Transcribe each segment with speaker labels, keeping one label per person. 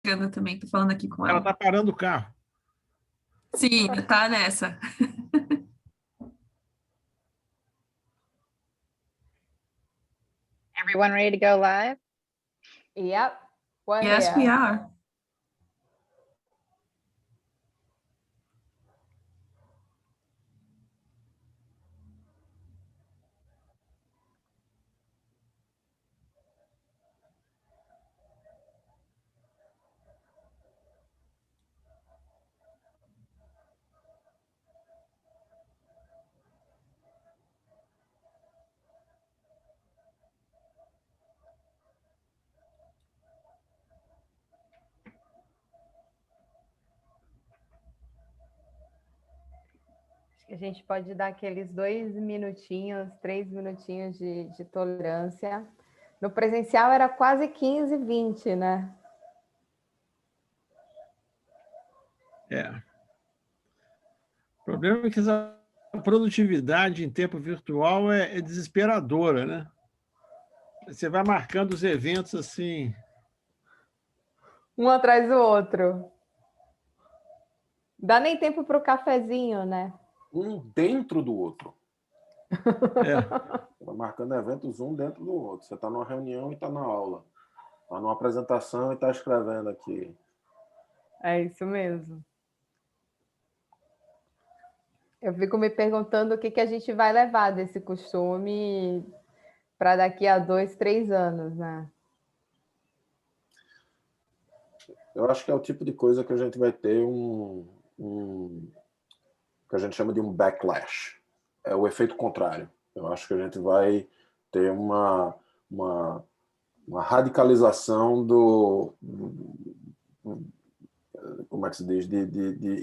Speaker 1: chegando também, tô falando aqui com
Speaker 2: Ela
Speaker 1: ela.
Speaker 2: está parando o carro.
Speaker 1: Sim, tá nessa.
Speaker 3: Everyone ready to go live?
Speaker 4: Yep. We're
Speaker 1: Yes, we
Speaker 4: here.
Speaker 1: are.
Speaker 4: A gente pode dar aqueles 2 minutinhos, 3 minutinhos de tolerância. No presencial era quase 15, 20, né?
Speaker 2: O problema é que essa produtividade em tempo virtual é desesperadora, né? Você vai marcando os eventos assim.
Speaker 4: Um atrás do outro. Dá nem tempo para o cafezinho, né?
Speaker 5: Um dentro do outro.
Speaker 2: É.
Speaker 5: Você vai marcando eventos um dentro do outro. Você está numa reunião e está na aula. Está numa apresentação e está escrevendo aqui.
Speaker 4: É isso mesmo. Eu fico me perguntando o que a gente vai levar desse costume para daqui a 2, 3 anos, né?
Speaker 5: Eu acho que é o tipo de coisa que a gente vai ter que a gente chama de um backlash. É o efeito contrário. Eu acho que a gente vai ter uma radicalização como é que se diz? De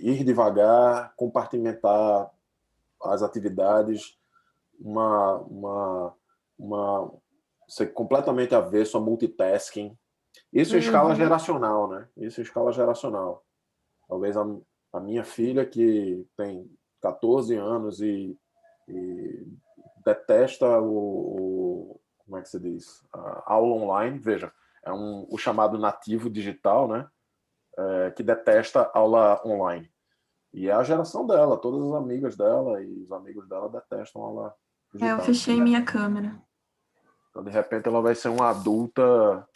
Speaker 5: ir devagar, compartimentar as atividades, ser completamente avesso a multitasking. Isso em escala geracional, né? Isso em escala geracional. Talvez a minha filha, que tem 14 anos e detesta como é que se diz? A aula online, veja, é o chamado nativo digital, né? Que detesta aula online. E é a geração dela, todas as amigas dela e os amigos dela detestam aula digital.
Speaker 1: Eu fechei minha câmera.
Speaker 5: Então, de repente, ela vai ser uma adulta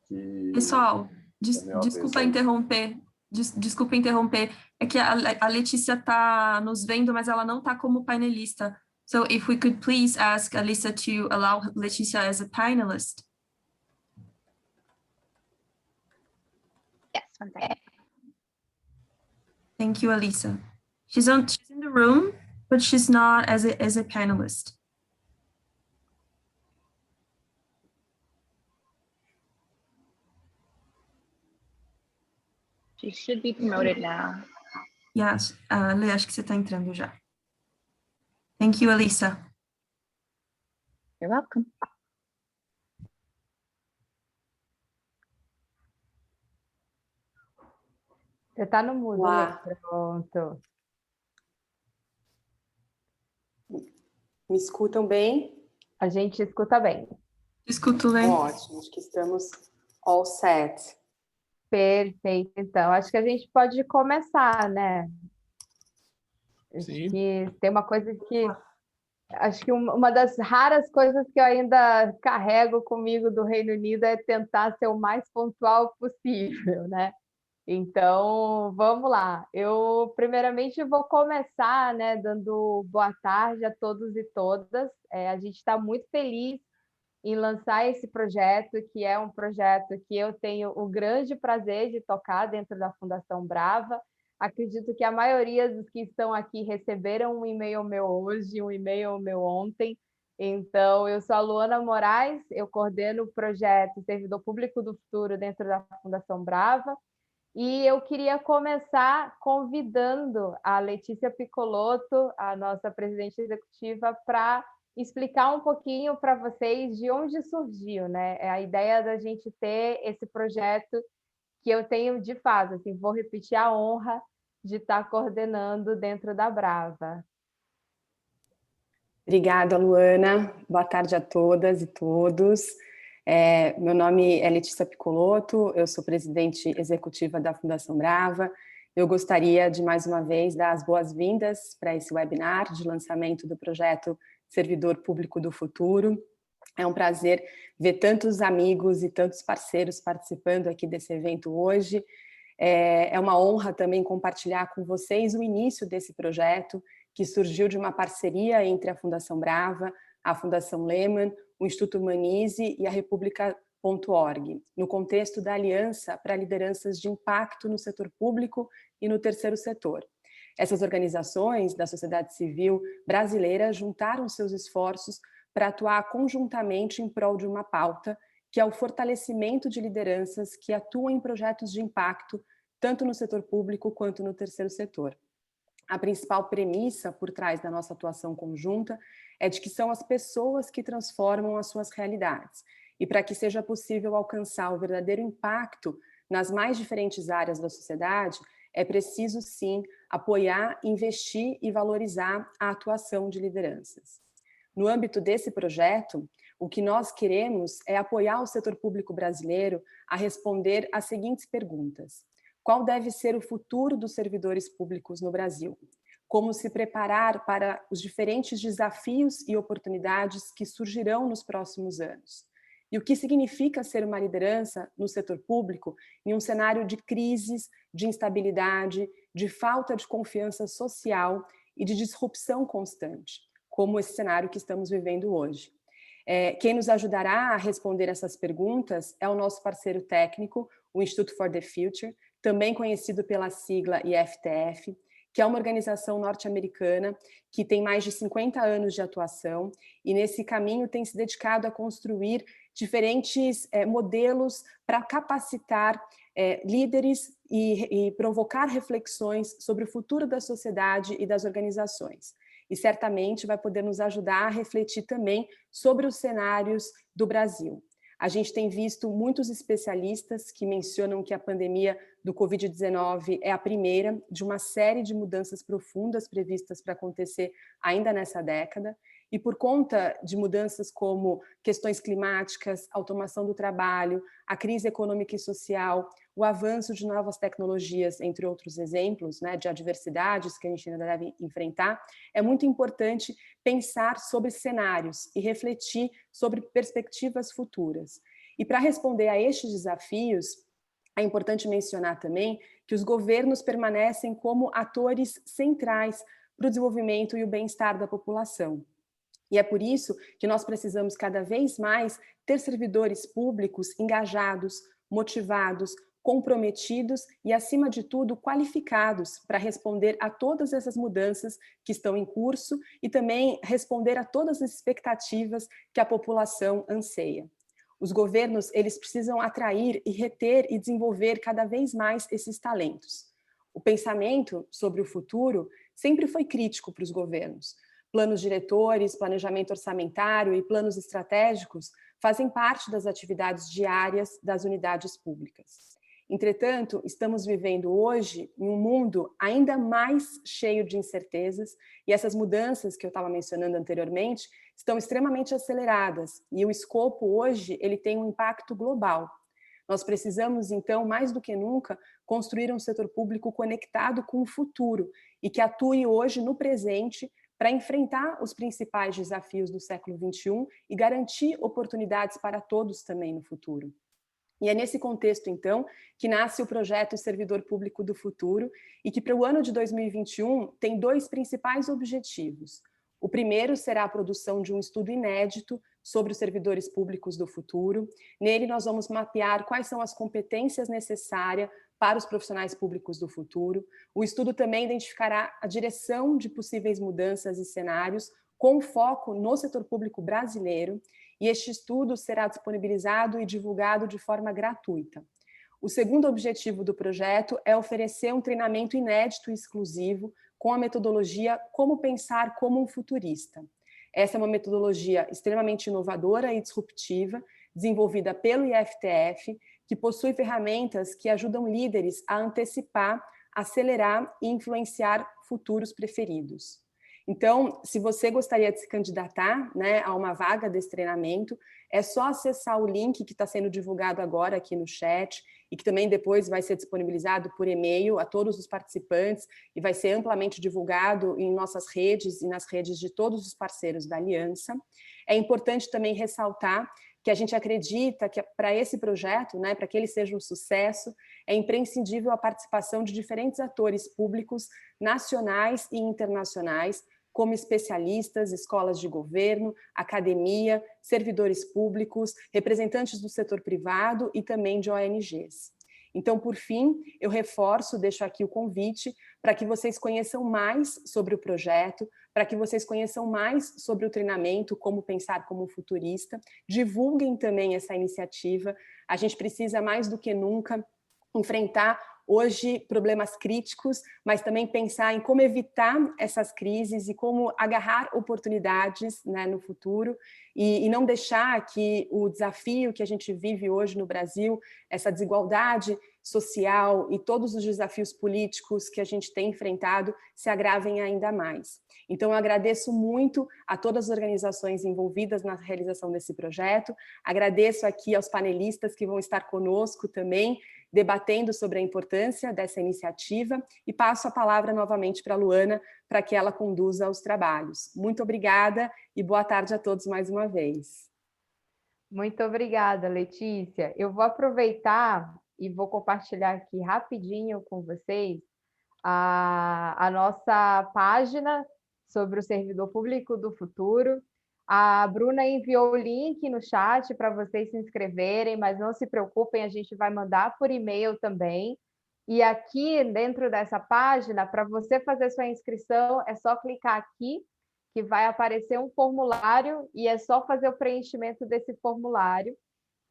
Speaker 5: que...
Speaker 1: Pessoal, desculpa interromper. Desculpa interromper. É que a Letícia tá nos vendo, mas ela não tá como painelista. So if we could please ask Alyssa to allow Letícia as a panelist.
Speaker 3: Yes, one second.
Speaker 1: Thank you, Alyssa. She's in the room, but she's not as a panelist.
Speaker 3: She should be promoted now.
Speaker 1: Yes, Lê, acho que você está entrando já. Thank you, Alyssa.
Speaker 3: You're welcome.
Speaker 4: Você está no mudo, Lê. Pronto.
Speaker 6: Me escutam bem?
Speaker 4: A gente escuta bem.
Speaker 1: Escuto, Lê.
Speaker 6: Ótimo, acho que estamos all set.
Speaker 4: Perfeito. Então, acho que a gente pode começar, né?
Speaker 2: Sim.
Speaker 4: Que tem uma coisa que... Acho que uma das raras coisas que eu ainda carrego comigo do Reino Unido é tentar ser o mais pontual possível, né? Então, vamos lá. Eu, primeiramente, vou começar, né, dando boa tarde a todos e todas. A gente está muito feliz em lançar esse projeto, que é um projeto que eu tenho o grande prazer de tocar dentro da Fundação Brava. Acredito que a maioria dos que estão aqui receberam um e-mail meu hoje, um e-mail meu ontem. Então, eu sou a Luana Moraes, eu coordeno o projeto Servidor Público do Futuro dentro da Fundação Brava. E eu queria começar convidando a Letícia Piccolotto, a nossa presidente executiva, para explicar um pouquinho para vocês de onde surgiu, né? A ideia da gente ter esse projeto que eu tenho de fato, assim, vou repetir a honra de estar coordenando dentro da Brava.
Speaker 6: Obrigada, Luana. Boa tarde a todas e todos. Meu nome é Letícia Piccolotto, eu sou presidente executiva da Fundação Brava. Eu gostaria de, mais uma vez, dar as boas-vindas para esse webinar de lançamento do projeto Servidor Público do Futuro. É um prazer ver tantos amigos e tantos parceiros participando aqui desse evento hoje. É uma honra também compartilhar com vocês o início desse projeto, que surgiu de uma parceria entre a Fundação Brava, a Fundação Lehman, o Instituto Humanize e a República.org, no contexto da Aliança para Lideranças de Impacto no Setor Público e no Terceiro Setor. Essas organizações da sociedade civil brasileira juntaram seus esforços para atuar conjuntamente em prol de uma pauta, que é o fortalecimento de lideranças que atuam em projetos de impacto, tanto no setor público quanto no terceiro setor. A principal premissa por trás da nossa atuação conjunta é de que são as pessoas que transformam as suas realidades. E para que seja possível alcançar o verdadeiro impacto nas mais diferentes áreas da sociedade, é preciso, sim, apoiar, investir e valorizar a atuação de lideranças. No âmbito desse projeto, o que nós queremos é apoiar o setor público brasileiro a responder às seguintes perguntas. Qual deve ser o futuro dos servidores públicos no Brasil? Como se preparar para os diferentes desafios e oportunidades que surgirão nos próximos anos? E o que significa ser uma liderança no setor público em um cenário de crises, de instabilidade, de falta de confiança social e de disrupção constante, como esse cenário que estamos vivendo hoje? Quem nos ajudará a responder essas perguntas é o nosso parceiro técnico, o Institute for the Future, também conhecido pela sigla IFTF, que é uma organização norte-americana que tem mais de 50 anos de atuação e nesse caminho tem se dedicado a construir diferentes modelos para capacitar líderes e provocar reflexões sobre o futuro da sociedade e das organizações. E certamente vai poder nos ajudar a refletir também sobre os cenários do Brasil. A gente tem visto muitos especialistas que mencionam que a pandemia do Covid-19 é a primeira de uma série de mudanças profundas previstas para acontecer ainda nessa década, e por conta de mudanças como questões climáticas, automação do trabalho, a crise econômica e social, o avanço de novas tecnologias, entre outros exemplos, né, de adversidades que a gente ainda deve enfrentar, é muito importante pensar sobre cenários e refletir sobre perspectivas futuras. E para responder a estes desafios, é importante mencionar também que os governos permanecem como atores centrais para o desenvolvimento e o bem-estar da população. E é por isso que nós precisamos cada vez mais ter servidores públicos engajados, motivados, comprometidos e, acima de tudo, qualificados para responder a todas essas mudanças que estão em curso e também responder a todas as expectativas que a população anseia. Os governos, eles precisam atrair e reter e desenvolver cada vez mais esses talentos. O pensamento sobre o futuro sempre foi crítico para os governos. Planos diretores, planejamento orçamentário e planos estratégicos fazem parte das atividades diárias das unidades públicas. Entretanto, estamos vivendo hoje em um mundo ainda mais cheio de incertezas e essas mudanças que eu estava mencionando anteriormente estão extremamente aceleradas e o escopo hoje ele tem um impacto global. Nós precisamos, então, mais do que nunca, construir um setor público conectado com o futuro e que atue hoje no presente para enfrentar os principais desafios do século XXI e garantir oportunidades para todos também no futuro. E é nesse contexto, então, que nasce o projeto Servidor Público do Futuro e que para o ano de 2021 tem dois principais objetivos. O primeiro será a produção de um estudo inédito sobre os servidores públicos do futuro. Nele nós vamos mapear quais são as competências necessárias para os profissionais públicos do futuro. O estudo também identificará a direção de possíveis mudanças e cenários com foco no setor público brasileiro e este estudo será disponibilizado e divulgado de forma gratuita. O segundo objetivo do projeto é oferecer um treinamento inédito e exclusivo com a metodologia Como Pensar como um Futurista. Essa é uma metodologia extremamente inovadora e disruptiva, desenvolvida pelo IFTF, que possui ferramentas que ajudam líderes a antecipar, acelerar e influenciar futuros preferidos. Então, se você gostaria de se candidatar, né, a uma vaga desse treinamento, é só acessar o link que está sendo divulgado agora aqui no chat e que também depois vai ser disponibilizado por e-mail a todos os participantes e vai ser amplamente divulgado em nossas redes e nas redes de todos os parceiros da Aliança. É importante também ressaltar que a gente acredita que para esse projeto, né, para que ele seja um sucesso, é imprescindível a participação de diferentes atores públicos, nacionais e internacionais, como especialistas, escolas de governo, academia, servidores públicos, representantes do setor privado e também de ONGs. Então, por fim, eu reforço, deixo aqui o convite para que vocês conheçam mais sobre o projeto, para que vocês conheçam mais sobre o treinamento, como pensar como futurista, divulguem também essa iniciativa. A gente precisa mais do que nunca enfrentar hoje problemas críticos, mas também pensar em como evitar essas crises e como agarrar oportunidades, né, no futuro e não deixar que o desafio que a gente vive hoje no Brasil, essa desigualdade social e todos os desafios políticos que a gente tem enfrentado se agravem ainda mais. Então, eu agradeço muito a todas as organizações envolvidas na realização desse projeto, agradeço aqui aos panelistas que vão estar conosco também, debatendo sobre a importância dessa iniciativa e passo a palavra novamente para a Luana para que ela conduza os trabalhos. Muito obrigada e boa tarde a todos mais uma vez.
Speaker 4: Muito obrigada, Letícia. Eu vou aproveitar e vou compartilhar aqui rapidinho com vocês a nossa página sobre o servidor público do futuro. A Bruna enviou o link no chat para vocês se inscreverem, mas não se preocupem, a gente vai mandar por e-mail também. E aqui, dentro dessa página, para você fazer sua inscrição, é só clicar aqui, que vai aparecer um formulário, e é só fazer o preenchimento desse formulário,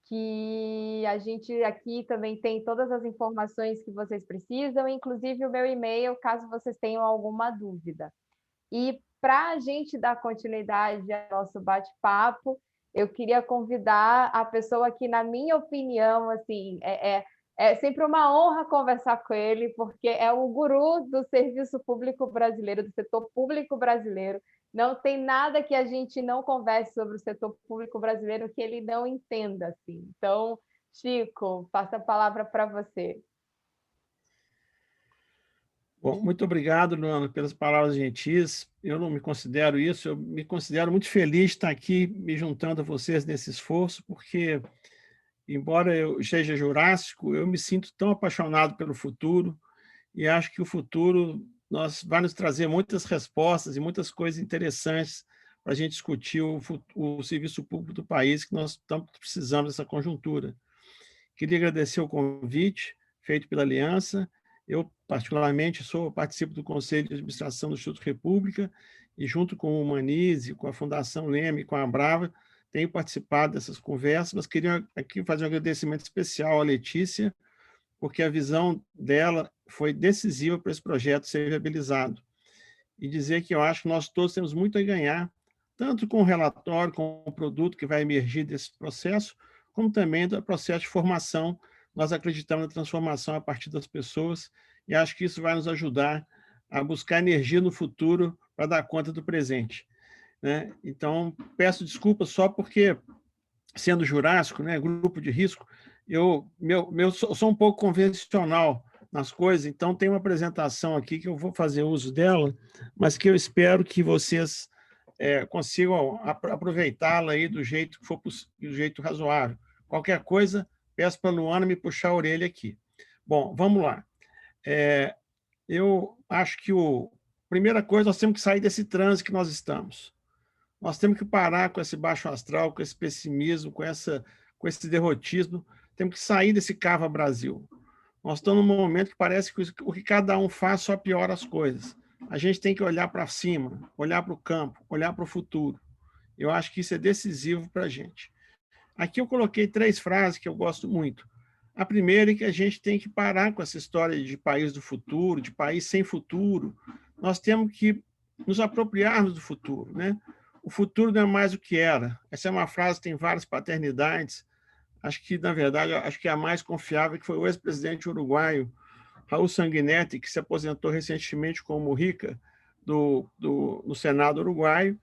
Speaker 4: que a gente aqui também tem todas as informações que vocês precisam, inclusive o meu e-mail, caso vocês tenham alguma dúvida. E para a gente dar continuidade ao nosso bate-papo, eu queria convidar a pessoa que, na minha opinião, assim, é sempre uma honra conversar com ele, porque é o guru do serviço público brasileiro, do setor público brasileiro. Não tem nada que a gente não converse sobre o setor público brasileiro que ele não entenda, assim. Então, Chico, passo a palavra para você.
Speaker 2: Bom, muito obrigado, Luana, pelas palavras gentis. Eu não me considero isso, eu me considero muito feliz de estar aqui me juntando a vocês nesse esforço, porque, embora eu seja jurássico, eu me sinto tão apaixonado pelo futuro e acho que o futuro vai nos trazer muitas respostas e muitas coisas interessantes para a gente discutir o serviço público do país, que nós tanto precisamos dessa conjuntura. Queria agradecer o convite feito pela Aliança. Eu, particularmente, participo do Conselho de Administração do Instituto República e, junto com o Humanize, com a Fundação Leme, com a Brava, tenho participado dessas conversas, mas queria aqui fazer um agradecimento especial à Letícia, porque a visão dela foi decisiva para esse projeto ser viabilizado. E dizer que eu acho que nós todos temos muito a ganhar, tanto com o relatório, com o produto que vai emergir desse processo, como também do processo de formação. Nós acreditamos na transformação a partir das pessoas e acho que isso vai nos ajudar a buscar energia no futuro para dar conta do presente, né? Então, peço desculpas só porque, sendo jurássico, né, grupo de risco, eu sou um pouco convencional nas coisas, então tem uma apresentação aqui que eu vou fazer uso dela, mas que eu espero que vocês consigam aproveitá-la aí do jeito que for do jeito razoável. Qualquer coisa, peço para a Luana me puxar a orelha aqui. Bom, vamos lá. Eu acho que primeira coisa, nós temos que sair desse transe que nós estamos. Nós temos que parar com esse baixo astral, com esse pessimismo, com esse derrotismo. Temos que sair desse Cava Brasil. Nós estamos num momento que parece que o que cada um faz só piora as coisas. A gente tem que olhar para cima, olhar para o campo, olhar para o futuro. Eu acho que isso é decisivo para a gente. Aqui eu coloquei 3 frases que eu gosto muito. A primeira é que a gente tem que parar com essa história de país do futuro, de país sem futuro. Nós temos que nos apropriarmos do futuro, né? O futuro não é mais o que era. Essa é uma frase que tem várias paternidades. Acho que, na verdade, acho que a mais confiável que foi o ex-presidente uruguaio, Raul Sanguinetti, que se aposentou recentemente como Mujica, no Senado uruguaio,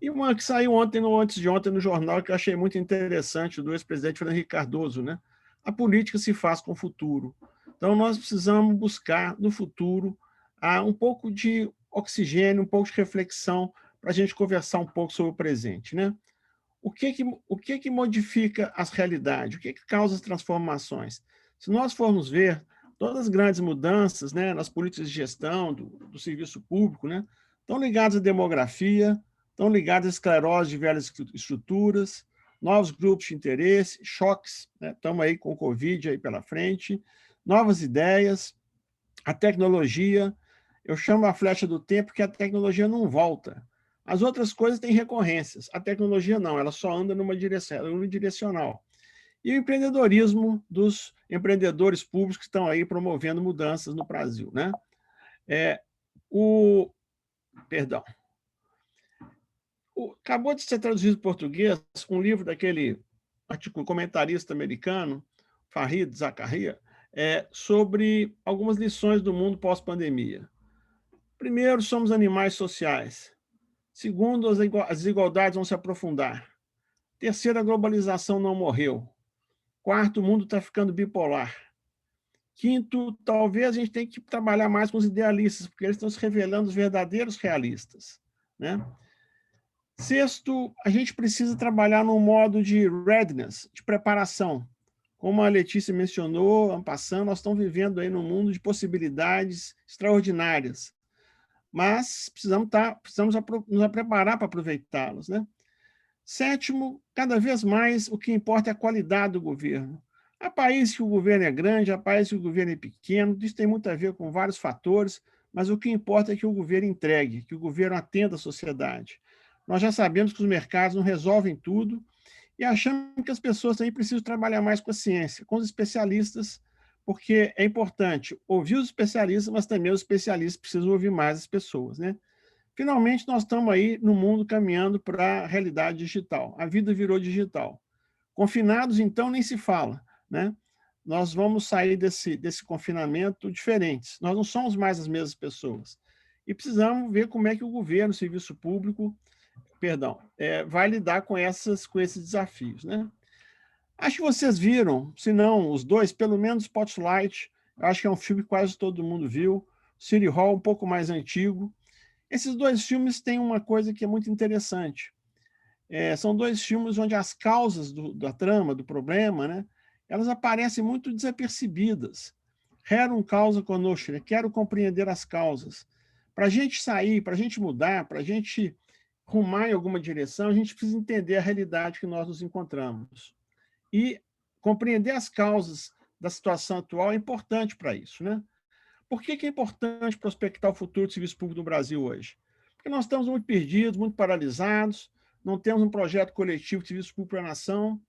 Speaker 2: e uma que saiu ontem, ou antes de ontem, no jornal, que eu achei muito interessante, do ex-presidente Fernando Henrique Cardoso, né? A política se faz com o futuro. Então, nós precisamos buscar, no futuro, um pouco de oxigênio, um pouco de reflexão, para a gente conversar um pouco sobre o presente, né? O que modifica as realidades? O que causa as transformações? Se nós formos ver, todas as grandes mudanças, né, nas políticas de gestão do serviço público, né, estão ligadas à demografia, estão ligadas à esclerose de velhas estruturas, novos grupos de interesse, choques, né, estamos aí com o Covid aí pela frente, novas ideias, a tecnologia. Eu chamo a flecha do tempo que a tecnologia não volta. As outras coisas têm recorrências, a tecnologia não, ela só anda numa direção, ela é unidirecional. E o empreendedorismo dos empreendedores públicos que estão aí promovendo mudanças no Brasil, né? Acabou de ser traduzido em português um livro daquele comentarista americano, Fareed Zakaria, sobre algumas lições do mundo pós-pandemia. Primeiro, somos animais sociais. Segundo, as desigualdades vão se aprofundar. Terceiro, a globalização não morreu. Quarto, o mundo está ficando bipolar. Quinto, talvez a gente tenha que trabalhar mais com os idealistas, porque eles estão se revelando os verdadeiros realistas, né? Sexto, a gente precisa trabalhar num modo de readiness, de preparação. Como a Letícia mencionou, ano passado, nós estamos vivendo aí num mundo de possibilidades extraordinárias, mas precisamos nos preparar para aproveitá-los, né? Sétimo, cada vez mais o que importa é a qualidade do governo. Há países que o governo é grande, há países que o governo é pequeno, isso tem muito a ver com vários fatores, mas o que importa é que o governo entregue, que o governo atenda a sociedade. Nós já sabemos que os mercados não resolvem tudo e achamos que as pessoas também precisam trabalhar mais com a ciência, com os especialistas, porque é importante ouvir os especialistas, mas também os especialistas precisam ouvir mais as pessoas, né? Finalmente, nós estamos aí no mundo caminhando para a realidade digital. A vida virou digital. Confinados, então, nem se fala, né? Nós vamos sair desse confinamento diferentes. Nós não somos mais as mesmas pessoas. E precisamos ver como é que o governo, o serviço público, vai lidar com esses desafios, né? Acho que vocês viram, se não os dois, pelo menos Spotlight, acho que é um filme que quase todo mundo viu, City Hall, um pouco mais antigo. Esses dois filmes têm uma coisa que é muito interessante. São dois filmes onde as causas da trama, do problema, né, elas aparecem muito desapercebidas. Rerum causa conoscere, quero compreender as causas. Para a gente sair, para a gente mudar, para a gente rumar em alguma direção, a gente precisa entender a realidade que nós nos encontramos. E compreender as causas da situação atual é importante para isso, né? Por que é importante prospectar o futuro do serviço público no Brasil hoje? Porque nós estamos muito perdidos, muito paralisados, não temos um projeto coletivo de serviço público para a nação,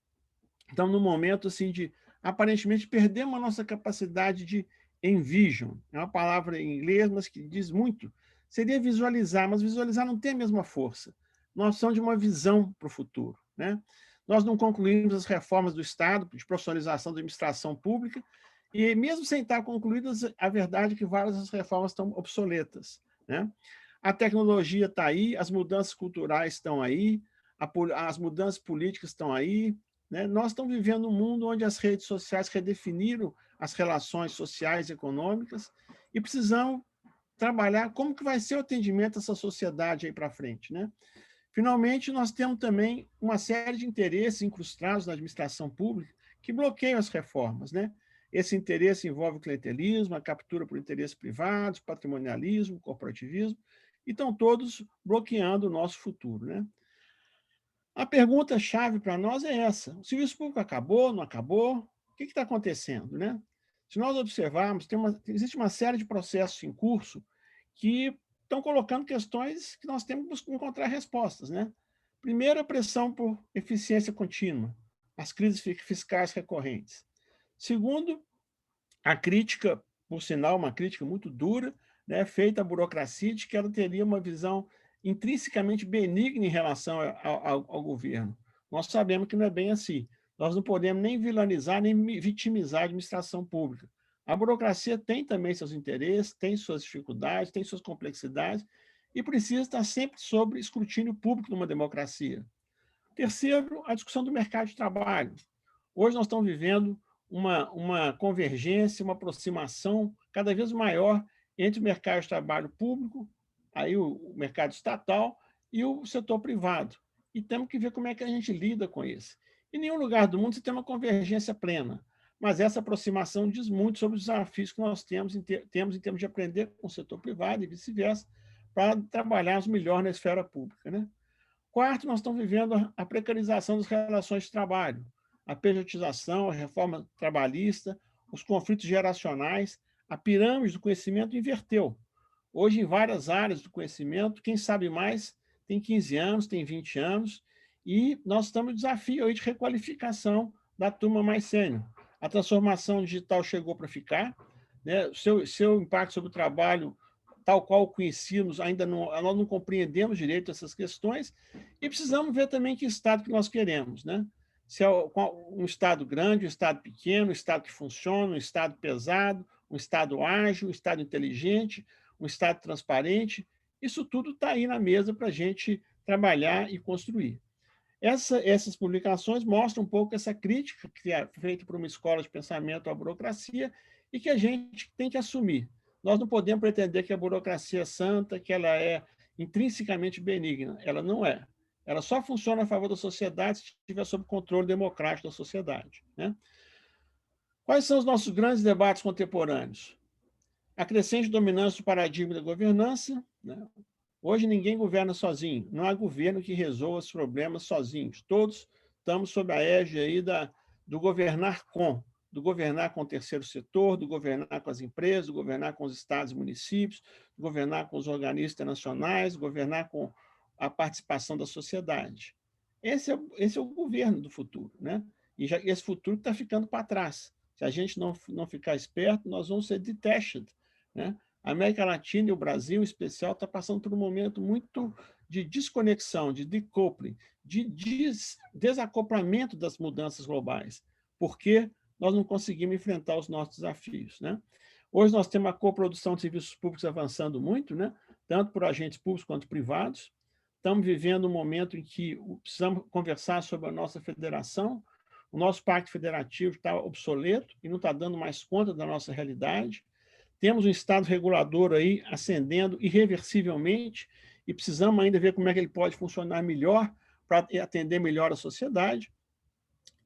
Speaker 2: estamos num momento assim, de, aparentemente, perdemos a nossa capacidade de envision. É uma palavra em inglês, mas que diz muito. Seria visualizar, mas visualizar não tem a mesma força. Nós precisamos de uma visão para o futuro, né? Nós não concluímos as reformas do Estado de profissionalização da administração pública, e mesmo sem estar concluídas, a verdade é que várias das reformas estão obsoletas, né? A tecnologia está aí, as mudanças culturais estão aí, as mudanças políticas estão aí, né? Nós estamos vivendo um mundo onde as redes sociais redefiniram as relações sociais e econômicas e precisamos trabalhar como que vai ser o atendimento dessa sociedade aí para frente, né? Finalmente, nós temos também uma série de interesses incrustados na administração pública que bloqueiam as reformas, né? Esse interesse envolve o clientelismo, a captura por interesses privados, patrimonialismo, corporativismo, e estão todos bloqueando o nosso futuro, né? A pergunta-chave para nós é essa: o serviço público acabou, não acabou? O que está acontecendo, né? Se nós observarmos, existe uma série de processos em curso que estão colocando questões que nós temos que encontrar respostas, né? Primeiro, a pressão por eficiência contínua, as crises fiscais recorrentes. Segundo, a crítica, por sinal, uma crítica muito dura, né, feita à burocracia, de que ela teria uma visão intrinsecamente benigna em relação ao governo. Nós sabemos que não é bem assim. Nós não podemos nem vilanizar, nem vitimizar a administração pública. A burocracia tem também seus interesses, tem suas dificuldades, tem suas complexidades, e precisa estar sempre sob escrutínio público numa democracia. Terceiro, a discussão do mercado de trabalho. Hoje nós estamos vivendo uma convergência, uma aproximação cada vez maior entre o mercado de trabalho público, aí o mercado estatal e o setor privado. E temos que ver como é que a gente lida com isso. Em nenhum lugar do mundo se tem uma convergência plena, mas essa aproximação diz muito sobre os desafios que nós temos em termos de aprender com o setor privado e vice-versa, para trabalharmos melhor na esfera pública, né? Quarto, nós estamos vivendo a precarização das relações de trabalho, a pejotização, a reforma trabalhista, os conflitos geracionais, a pirâmide do conhecimento inverteu. Hoje, em várias áreas do conhecimento, quem sabe mais tem 15 anos, tem 20 anos, e nós estamos no desafio aí de requalificação da turma mais sênior. A transformação digital chegou para ficar, né? Seu impacto sobre o trabalho, tal qual o conhecíamos, nós não compreendemos direito essas questões, e precisamos ver também que estado que nós queremos, né? Se é um estado grande, um estado pequeno, um estado que funciona, um estado pesado, um estado ágil, um estado inteligente, um estado transparente. Isso tudo está aí na mesa para a gente trabalhar e construir. Essas publicações mostram um pouco essa crítica que é feita por uma escola de pensamento à burocracia e que a gente tem que assumir. Nós não podemos pretender que a burocracia é santa, que ela é intrinsecamente benigna. Ela não é. Ela só funciona a favor da sociedade se estiver sob controle democrático da sociedade, né? Quais são os nossos grandes debates contemporâneos? A crescente dominância do paradigma da governança, né? Hoje ninguém governa sozinho, não há governo que resolva os problemas sozinhos. Todos estamos sob a égide aí do governar com o terceiro setor, do governar com as empresas, do governar com os estados e municípios, do governar com os organismos internacionais, governar com a participação da sociedade. Esse é o governo do futuro, né? E esse futuro está ficando para trás. Se a gente não ficar esperto, nós vamos ser detached, né? A América Latina e o Brasil, em especial, está passando por um momento muito de desconexão, de decoupling, de desacoplamento das mudanças globais, porque nós não conseguimos enfrentar os nossos desafios, né? Hoje nós temos a coprodução de serviços públicos avançando muito, né? Tanto por agentes públicos quanto privados. Estamos vivendo um momento em que precisamos conversar sobre a nossa federação. O nosso pacto federativo está obsoleto e não está dando mais conta da nossa realidade. Temos um Estado regulador aí ascendendo irreversivelmente e precisamos ainda ver como é que ele pode funcionar melhor para atender melhor a sociedade.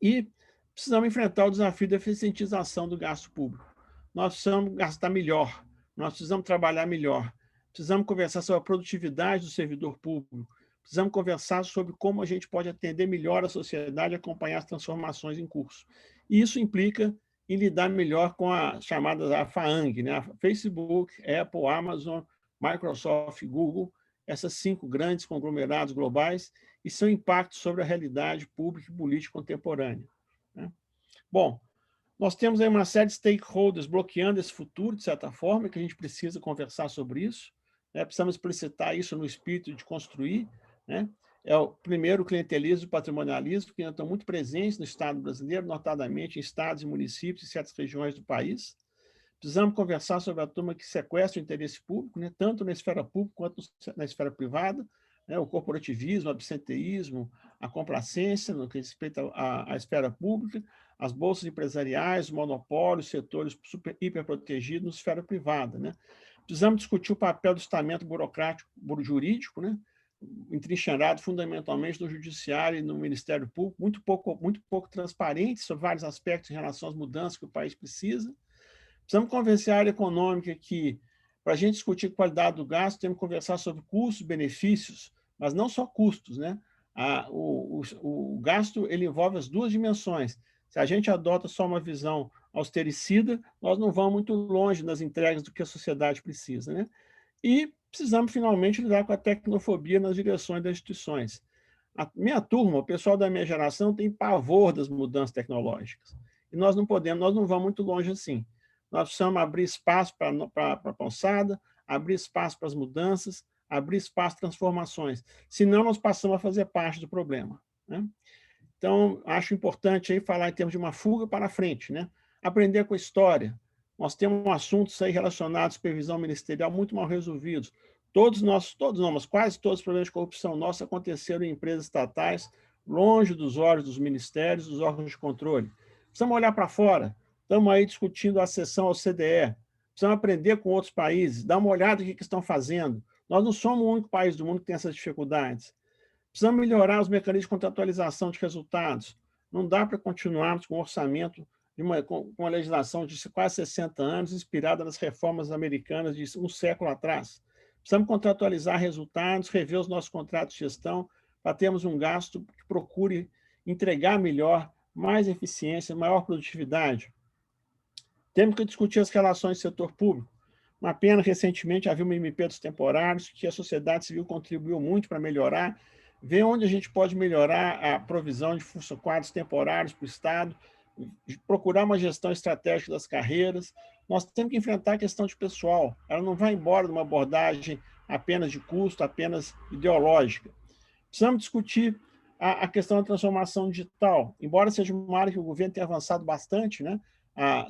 Speaker 2: E precisamos enfrentar o desafio da eficientização do gasto público. Nós precisamos gastar melhor, nós precisamos trabalhar melhor, precisamos conversar sobre a produtividade do servidor público, precisamos conversar sobre como a gente pode atender melhor a sociedade e acompanhar as transformações em curso. E isso implica em lidar melhor com a chamada FAANG, né? Facebook, Apple, Amazon, Microsoft, Google, essas 5 grandes conglomerados globais e seu impacto sobre a realidade pública e política contemporânea, né? Bom, nós temos aí uma série de stakeholders bloqueando esse futuro, de certa forma, que a gente precisa conversar sobre isso, né? Precisamos explicitar isso no espírito de construir, né? É o primeiro, o clientelismo e o patrimonialismo, que ainda estão muito presentes no Estado brasileiro, notadamente em estados e municípios e certas regiões do país. Precisamos conversar sobre a turma que sequestra o interesse público, né? Tanto na esfera pública quanto na esfera privada, né? O corporativismo, o absenteísmo, a complacência no que respeita à esfera pública, as bolsas empresariais, os monopólios, setores hiperprotegidos na esfera privada, né? Precisamos discutir o papel do estamento burocrático, jurídico, né? Entrincheirado fundamentalmente no judiciário e no Ministério Público, muito pouco transparente sobre vários aspectos em relação às mudanças que o país precisa. Precisamos convencer a área econômica que, para a gente discutir qualidade do gasto, temos que conversar sobre custos e benefícios, mas não só custos, né? O gasto ele envolve as duas dimensões. Se a gente adota só uma visão austericida, nós não vamos muito longe nas entregas do que a sociedade precisa, né? E precisamos, finalmente, lidar com a tecnofobia nas direções das instituições. A minha turma, o pessoal da minha geração, tem pavor das mudanças tecnológicas. E nós não vamos muito longe assim. Nós precisamos abrir espaço para a moçada, abrir espaço para as mudanças, abrir espaço para transformações. Senão, nós passamos a fazer parte do problema, né? Então, acho importante aí falar em termos de uma fuga para frente, né? Aprender com a história. Nós temos assuntos aí relacionados à supervisão ministerial muito mal resolvidos. Todos não, mas quase todos os problemas de corrupção nossos aconteceram em empresas estatais, longe dos olhos dos ministérios, dos órgãos de controle. Precisamos olhar para fora. Estamos aí discutindo a acessão ao CDE. Precisamos aprender com outros países, dar uma olhada no que estão fazendo. Nós não somos o único país do mundo que tem essas dificuldades. Precisamos melhorar os mecanismos de contratualização de resultados. Não dá para continuarmos com um orçamento com uma legislação de quase 60 anos, inspirada nas reformas americanas de um século atrás. Precisamos contratualizar resultados, rever os nossos contratos de gestão, para termos um gasto que procure entregar melhor, mais eficiência, maior produtividade. Temos que discutir as relações do setor público. Uma pena, recentemente, havia uma MP dos temporários, que a sociedade civil contribuiu muito para melhorar, ver onde a gente pode melhorar a provisão de quadros temporários para o Estado, procurar uma gestão estratégica das carreiras. Nós temos que enfrentar a questão de pessoal. Ela não vai embora de uma abordagem apenas de custo, apenas ideológica. Precisamos discutir a questão da transformação digital. Embora seja uma área que o governo tenha avançado bastante, né?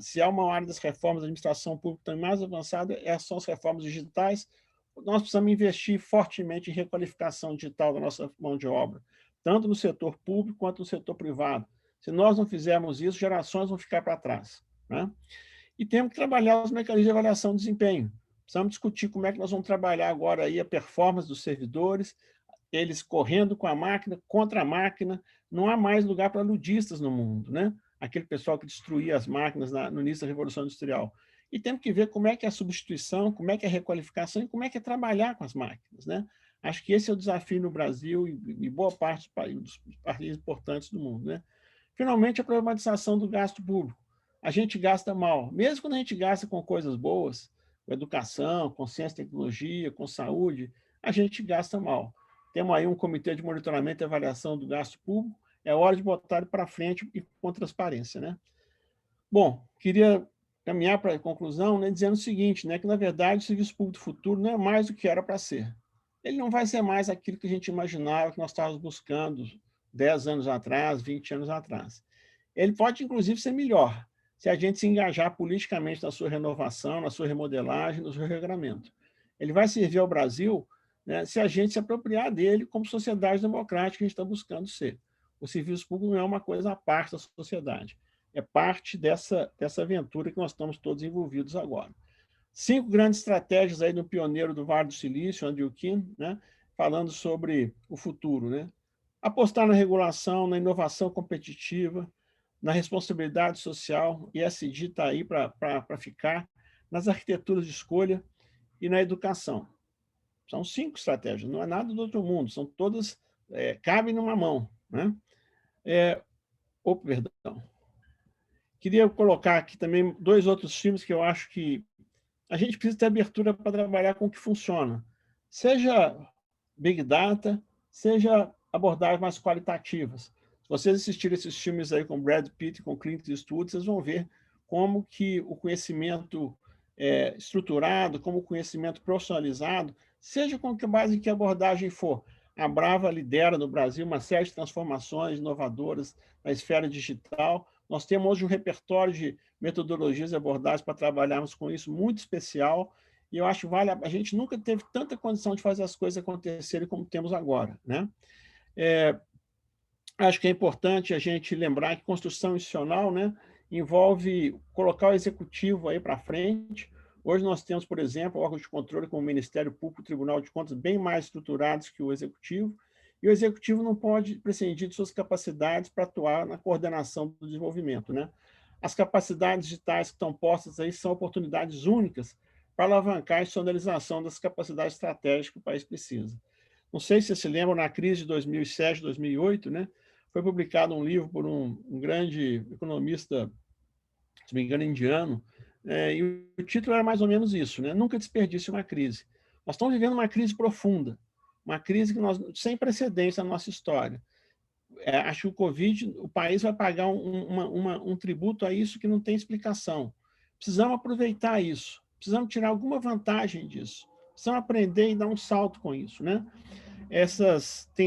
Speaker 2: Se há uma área das reformas da administração pública também mais avançada, são as reformas digitais. Nós precisamos investir fortemente em requalificação digital da nossa mão de obra, tanto no setor público quanto no setor privado. Se nós não fizermos isso, gerações vão ficar para trás, né? E temos que trabalhar os mecanismos de avaliação de desempenho. Precisamos discutir como é que nós vamos trabalhar agora aí a performance dos servidores, eles correndo com a máquina, contra a máquina. Não há mais lugar para ludistas no mundo, né? Aquele pessoal que destruía as máquinas no início da Revolução Industrial. E temos que ver como é que é a substituição, como é que é a requalificação e como é que é trabalhar com as máquinas, né? Acho que esse é o desafio no Brasil e boa parte dos países importantes do mundo, né? Finalmente, a problematização do gasto público. A gente gasta mal. Mesmo quando a gente gasta com coisas boas, com educação, com ciência e tecnologia, com saúde, a gente gasta mal. Temos aí um comitê de monitoramento e avaliação do gasto público. É hora de botar ele para frente e com transparência, né? Bom, queria caminhar para a conclusão, né, dizendo o seguinte, né, que, na verdade, o serviço público do futuro não é mais do que era para ser. Ele não vai ser mais aquilo que a gente imaginava que nós estávamos buscando 10 anos atrás, 20 anos atrás. Ele pode, inclusive, ser melhor, se a gente se engajar politicamente na sua renovação, na sua remodelagem, no seu regramento. Ele vai servir ao Brasil, né, se a gente se apropriar dele como sociedade democrática que a gente está buscando ser. O serviço público não é uma coisa à parte da sociedade, é parte dessa aventura que nós estamos todos envolvidos agora. 5 grandes estratégias aí do pioneiro do Vale do Silício, Andrew Keen, né, falando sobre o futuro, né? Apostar na regulação, na inovação competitiva, na responsabilidade social, e ESG está aí para ficar, nas arquiteturas de escolha e na educação. São 5 estratégias, não é nada do outro mundo, são todas, cabem numa mão, né? Perdão. Queria colocar aqui também 2 outros filmes que eu acho que a gente precisa ter abertura para trabalhar com o que funciona. Seja Big Data, seja abordagens mais qualitativas. Se vocês assistirem esses filmes aí com Brad Pitt e com Clint Eastwood, vocês vão ver como que o conhecimento estruturado, como o conhecimento profissionalizado, seja com que base que abordagem for. A Brava lidera no Brasil uma série de transformações inovadoras na esfera digital. Nós temos hoje um repertório de metodologias e abordagens para trabalharmos com isso, muito especial, e eu acho que a gente nunca teve tanta condição de fazer as coisas acontecerem como temos agora, né? Acho que é importante a gente lembrar que construção institucional, né, envolve colocar o executivo aí para frente. Hoje nós temos, por exemplo, órgãos de controle como o Ministério Público e o Tribunal de Contas bem mais estruturados que o executivo, e o executivo não pode prescindir de suas capacidades para atuar na coordenação do desenvolvimento, né? As capacidades digitais que estão postas aí são oportunidades únicas para alavancar a institucionalização das capacidades estratégicas que o país precisa. Não sei se vocês se lembram, na crise de 2007, 2008, né, foi publicado um livro por um grande economista, se não me engano, indiano, e o título era mais ou menos isso, né? Nunca desperdice uma crise. Nós estamos vivendo uma crise profunda, uma crise sem precedentes na nossa história. Acho que o Covid, o país vai pagar um tributo a isso que não tem explicação. Precisamos aproveitar isso, precisamos tirar alguma vantagem disso, precisamos aprender e dar um salto com isso, né?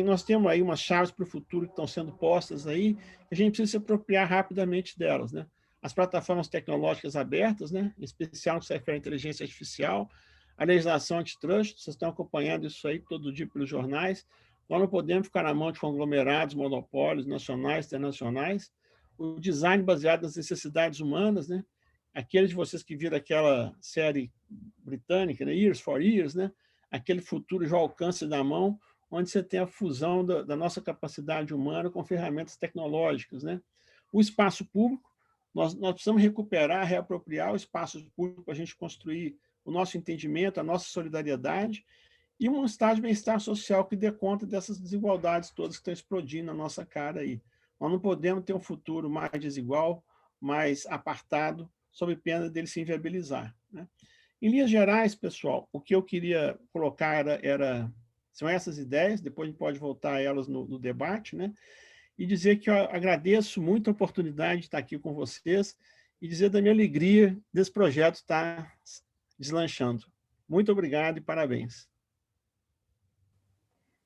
Speaker 2: Nós temos aí umas chaves para o futuro que estão sendo postas aí, que a gente precisa se apropriar rapidamente delas, né? As plataformas tecnológicas abertas, né? Em especial no que se refere à inteligência artificial, a legislação antitrust, vocês estão acompanhando isso aí todo dia pelos jornais. Nós não podemos ficar na mão de conglomerados, monopólios nacionais, internacionais. O design baseado nas necessidades humanas, né? Aqueles de vocês que viram aquela série britânica, né? Years for Years, né? Aquele futuro já ao alcance da mão, onde você tem a fusão da nossa capacidade humana com ferramentas tecnológicas, né? O espaço público, nós precisamos recuperar, reapropriar o espaço público para a gente construir o nosso entendimento, a nossa solidariedade e um estado de bem-estar social que dê conta dessas desigualdades todas que estão explodindo na nossa cara aí. Nós não podemos ter um futuro mais desigual, mais apartado, sob pena dele se inviabilizar, né? Em linhas gerais, pessoal, o que eu queria colocar são essas ideias, depois a gente pode voltar a elas no debate, né? E dizer que eu agradeço muito a oportunidade de estar aqui com vocês e dizer da minha alegria desse projeto estar deslanchando. Muito obrigado e parabéns.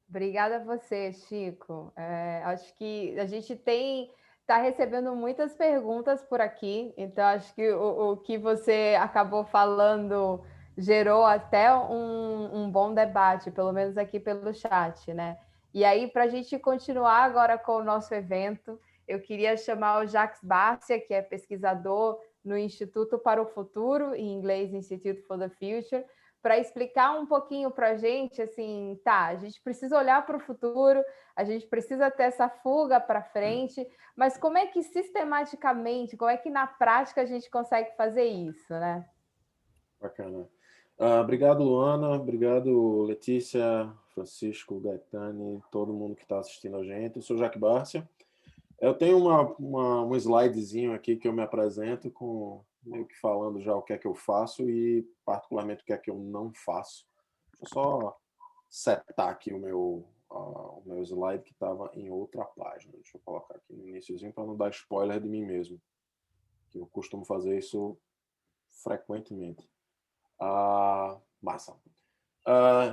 Speaker 4: Obrigada a você, Chico. Acho que a gente está recebendo muitas perguntas por aqui, então acho que o que você acabou falando gerou até um bom debate, pelo menos aqui pelo chat, né? E aí, para a gente continuar agora com o nosso evento, eu queria chamar o Jacques Barcia, que é pesquisador no Instituto para o Futuro, em inglês Institute for the Future, para explicar um pouquinho para a gente, assim, a gente precisa olhar para o futuro, a gente precisa ter essa fuga para frente, mas como é que sistematicamente, como é que na prática a gente consegue fazer isso, né?
Speaker 5: Bacana. Obrigado, Luana, obrigado, Letícia, Francisco, Gaetani, todo mundo que está assistindo a gente. Eu sou Jacques Barcia. Eu tenho um slidezinho aqui que eu me apresento, meio que falando já o que é que eu faço e, particularmente, o que é que eu não faço. Deixa eu só setar aqui o meu slide, que estava em outra página. Deixa eu colocar aqui no iniciozinho para não dar spoiler de mim mesmo, que eu costumo fazer isso frequentemente. Massa.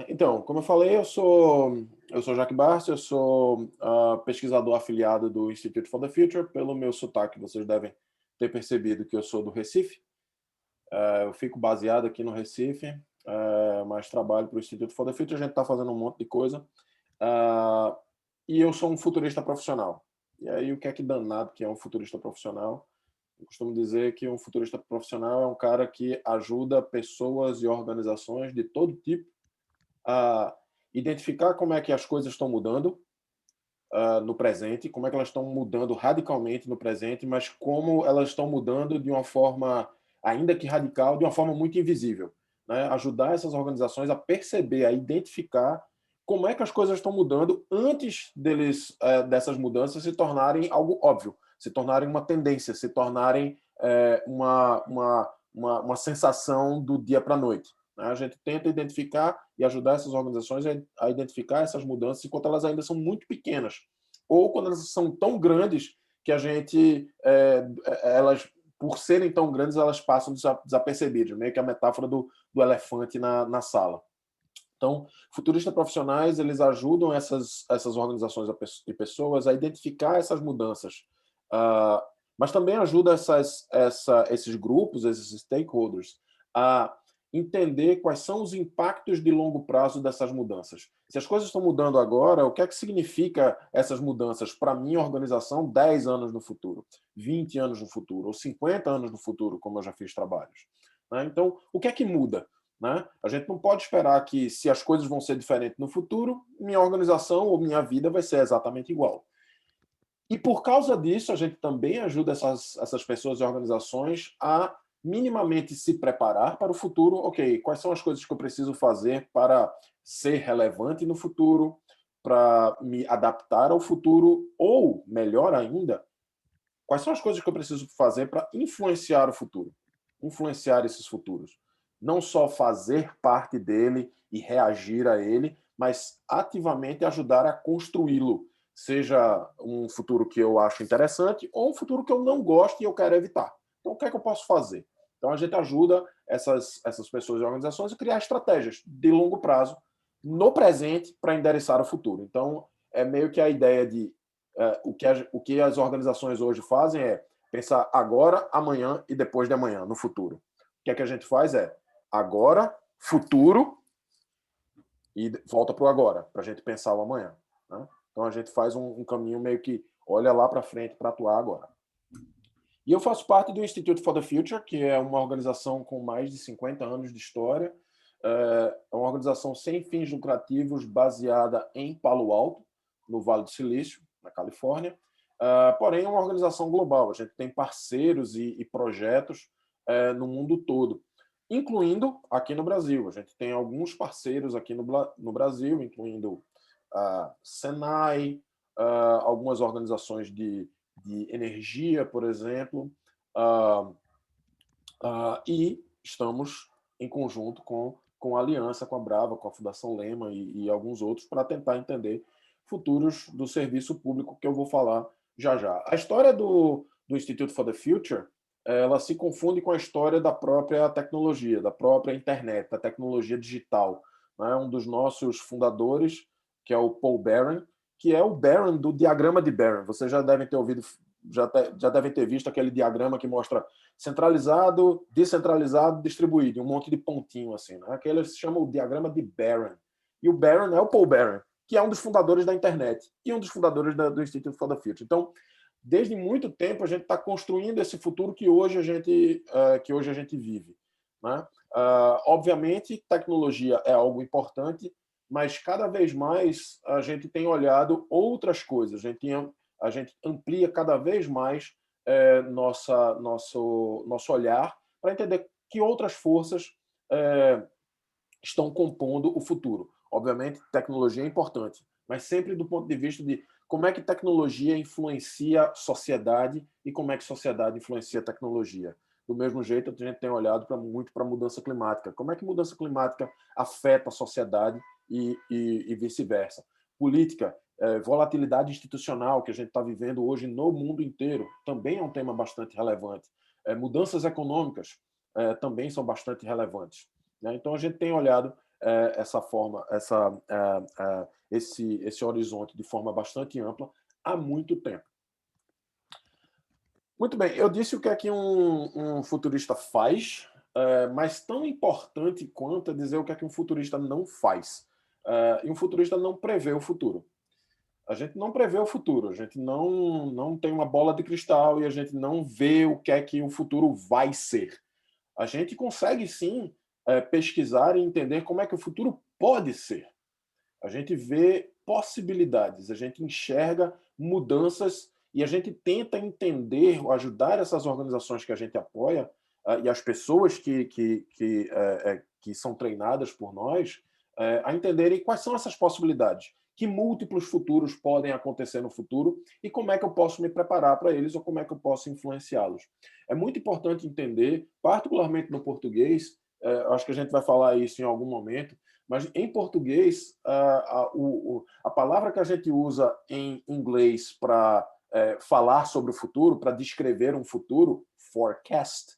Speaker 5: Então, como eu falei, eu sou Jacques Barcia, eu sou pesquisador afiliado do Institute for the Future. Pelo meu sotaque, vocês devem ter percebido que eu sou do Recife. Eu fico baseado aqui no Recife, mas trabalho para o Institute for the Future. A gente está fazendo um monte de coisa. E eu sou um futurista profissional. E aí, o que é que danado que é um futurista profissional? Eu costumo dizer que um futurista profissional é um cara que ajuda pessoas e organizações de todo tipo a identificar como é que as coisas estão mudando no presente, como é que elas estão mudando radicalmente no presente, mas como elas estão mudando de uma forma, ainda que radical, de uma forma muito invisível, né? Ajudar essas organizações a perceber, a identificar como é que as coisas estão mudando antes dessas mudanças se tornarem algo óbvio, se tornarem uma tendência, se tornarem uma sensação do dia para a noite. A gente tenta identificar e ajudar essas organizações a identificar essas mudanças enquanto elas ainda são muito pequenas, ou quando elas são tão grandes que elas, por serem tão grandes, elas passam desapercebidas, meio que a metáfora do elefante na sala. Então, futuristas profissionais, eles ajudam essas organizações e pessoas a identificar essas mudanças, mas também ajuda esses grupos, esses stakeholders, a entender quais são os impactos de longo prazo dessas mudanças. Se as coisas estão mudando agora, o que é que significa essas mudanças para a minha organização 10 anos no futuro, 20 anos no futuro, ou 50 anos no futuro, como eu já fiz trabalhos? Então, o que é que muda? A gente não pode esperar que, se as coisas vão ser diferentes no futuro, minha organização ou minha vida vai ser exatamente igual. E, por causa disso, a gente também ajuda essas pessoas e organizações a minimamente se preparar para o futuro. Ok, quais são as coisas que eu preciso fazer para ser relevante no futuro, para me adaptar ao futuro, ou, melhor ainda, quais são as coisas que eu preciso fazer para influenciar o futuro, influenciar esses futuros. Não só fazer parte dele e reagir a ele, mas ativamente ajudar a construí-lo, seja um futuro que eu acho interessante ou um futuro que eu não gosto e eu quero evitar. Então, o que é que eu posso fazer? Então, a gente ajuda essas pessoas e organizações a criar estratégias de longo prazo no presente para endereçar o futuro. Então, é meio que a ideia de o que as organizações hoje fazem é pensar agora, amanhã e depois de amanhã, no futuro. O que é que a gente faz agora futuro e volta para o agora, para a gente pensar o amanhã, né? Então, a gente faz um caminho meio que olha lá para frente para atuar agora. E eu faço parte do Institute for the Future, que é uma organização com mais de 50 anos de história. É uma organização sem fins lucrativos baseada em Palo Alto, no Vale do Silício, na Califórnia. Porém, é uma organização global. A gente tem parceiros e projetos no mundo todo, incluindo aqui no Brasil. A gente tem alguns parceiros aqui no Brasil, incluindo a Senai, algumas organizações de energia, por exemplo, e estamos em conjunto com a Aliança, com a Brava, com a Fundação Lema e alguns outros para tentar entender futuros do serviço público, que eu vou falar já já. A história do Institute for the Future, ela se confunde com a história da própria tecnologia, da própria internet, da tecnologia digital, né? Um dos nossos fundadores, que é o Paul Barron, que é o Barron do diagrama de Barron. Vocês já devem ter ouvido, já devem ter visto aquele diagrama que mostra centralizado, descentralizado, distribuído, um monte de pontinho assim, né? Aquele se chama o diagrama de Barron. E o Barron é o Paul Barron, que é um dos fundadores da internet e um dos fundadores do Institute for the Future. Então, desde muito tempo, a gente está construindo esse futuro que hoje a gente vive, né? Obviamente, tecnologia é algo importante, mas cada vez mais a gente tem olhado outras coisas, a gente amplia cada vez mais nosso olhar para entender que outras forças estão compondo o futuro. Obviamente, tecnologia é importante, mas sempre do ponto de vista de como é que tecnologia influencia a sociedade e como é que a sociedade influencia a tecnologia. Do mesmo jeito, a gente tem olhado muito para a mudança climática. Como é que a mudança climática afeta a sociedade e vice-versa? Política, volatilidade institucional que a gente está vivendo hoje no mundo inteiro também é um tema bastante relevante. Mudanças econômicas também são bastante relevantes, né? Então, a gente tem olhado esse horizonte de forma bastante ampla há muito tempo. Muito bem, eu disse o que é que um futurista faz, mas tão importante quanto é dizer o que é que um futurista não faz. E um futurista não prevê o futuro. A gente não prevê o futuro, a gente não tem uma bola de cristal e a gente não vê o que é que o futuro vai ser. A gente consegue, sim, pesquisar e entender como é que o futuro pode ser. A gente vê possibilidades, a gente enxerga mudanças e a gente tenta entender, ajudar essas organizações que a gente apoia e as pessoas que são treinadas por nós a entenderem quais são essas possibilidades, que múltiplos futuros podem acontecer no futuro e como é que eu posso me preparar para eles ou como é que eu posso influenciá-los. É muito importante entender, particularmente no português, acho que a gente vai falar isso em algum momento, mas em português, a palavra que a gente usa em inglês para falar sobre o futuro, para descrever um futuro, forecast,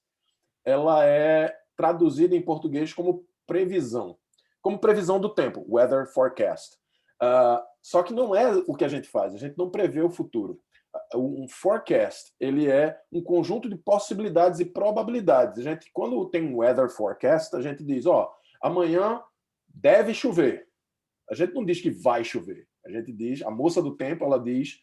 Speaker 5: ela é traduzida em português como previsão do tempo, weather forecast. Só que não é o que a gente faz, a gente não prevê o futuro. Um forecast, ele é um conjunto de possibilidades e probabilidades. A gente, quando tem um weather forecast, a gente diz, amanhã deve chover. A gente não diz que vai chover. A gente diz, a moça do tempo, ela diz,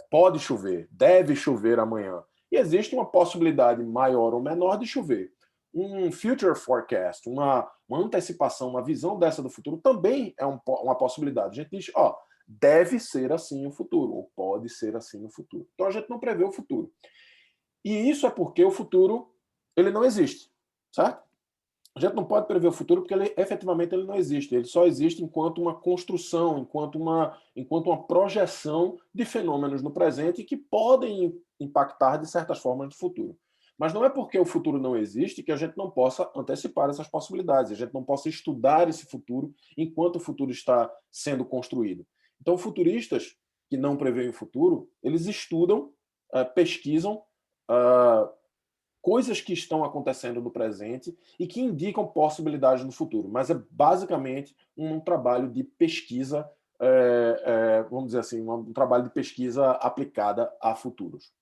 Speaker 5: pode chover, deve chover amanhã. E existe uma possibilidade maior ou menor de chover. Um future forecast, uma antecipação, uma visão dessa do futuro também é uma possibilidade. A gente diz, deve ser assim o futuro, ou pode ser assim o futuro. Então a gente não prevê o futuro. E isso é porque o futuro ele não existe, certo? A gente não pode prever o futuro porque efetivamente ele não existe. Ele só existe enquanto uma construção, enquanto uma projeção de fenômenos no presente que podem impactar de certas formas no futuro. Mas não é porque o futuro não existe que a gente não possa antecipar essas possibilidades, a gente não possa estudar esse futuro enquanto o futuro está sendo construído. Então, futuristas que não preveem o futuro, eles estudam, pesquisam coisas que estão acontecendo no presente e que indicam possibilidades no futuro. Mas é basicamente um trabalho de pesquisa, vamos dizer assim, um trabalho de pesquisa aplicada a futuros.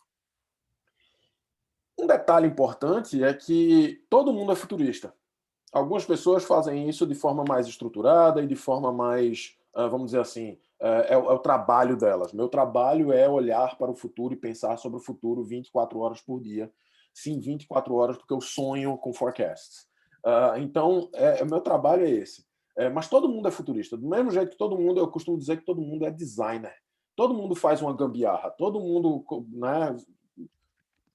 Speaker 5: Um detalhe importante é que todo mundo é futurista. Algumas pessoas fazem isso de forma mais estruturada e de forma mais, vamos dizer assim, é o trabalho delas. Meu trabalho é olhar para o futuro e pensar sobre o futuro 24 horas por dia. Sim, 24 horas, porque eu sonho com forecasts. Então, o meu trabalho é esse. Mas todo mundo é futurista. Do mesmo jeito que todo mundo, eu costumo dizer que todo mundo é designer. Todo mundo faz uma gambiarra. Todo mundo, né?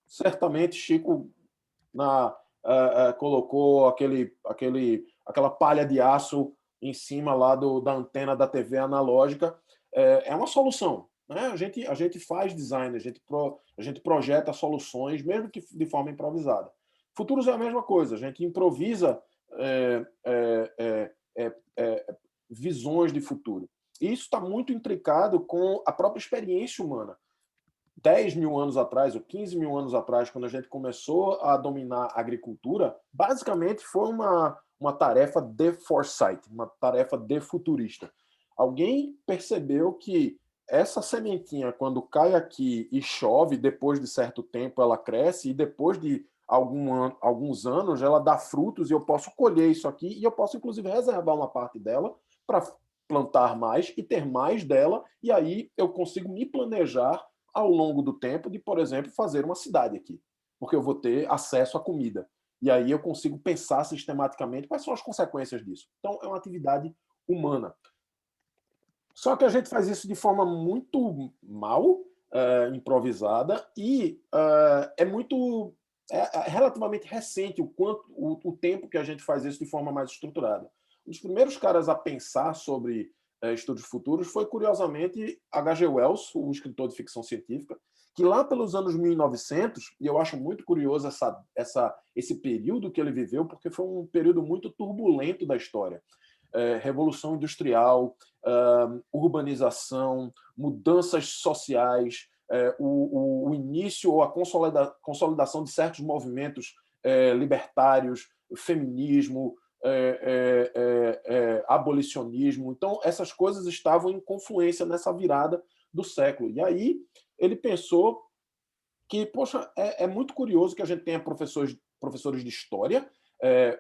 Speaker 5: Certamente, Chico colocou aquela palha de aço em cima lá da antena da TV analógica. É uma solução. Né? A gente faz design, a gente projeta soluções, mesmo que de forma improvisada. Futuros é a mesma coisa, a gente improvisa visões de futuro. E isso está muito intricado com a própria experiência humana. 10 mil anos atrás, ou 15 mil anos atrás, quando a gente começou a dominar a agricultura, basicamente foi uma tarefa de foresight, uma tarefa de futurista. Alguém percebeu que essa sementinha, quando cai aqui e chove, depois de certo tempo ela cresce, e depois de alguns anos ela dá frutos, e eu posso colher isso aqui, e eu posso, inclusive, reservar uma parte dela para plantar mais e ter mais dela, e aí eu consigo me planejar ao longo do tempo de, por exemplo, fazer uma cidade aqui, porque eu vou ter acesso à comida. E aí eu consigo pensar sistematicamente quais são as consequências disso. Então, é uma atividade humana. Só que a gente faz isso de forma muito mal, improvisada, e é relativamente recente o tempo que a gente faz isso de forma mais estruturada. Um dos primeiros caras a pensar sobre estudos futuros foi, curiosamente, H.G. Wells, o escritor de ficção científica, que lá pelos anos 1900, e eu acho muito curioso esse período que ele viveu, porque foi um período muito turbulento da história. Revolução Industrial, urbanização, mudanças sociais, o início ou a consolidação de certos movimentos libertários, feminismo, abolicionismo. Então, essas coisas estavam em confluência nessa virada do século. E aí ele pensou que, poxa, é muito curioso que a gente tenha professores de história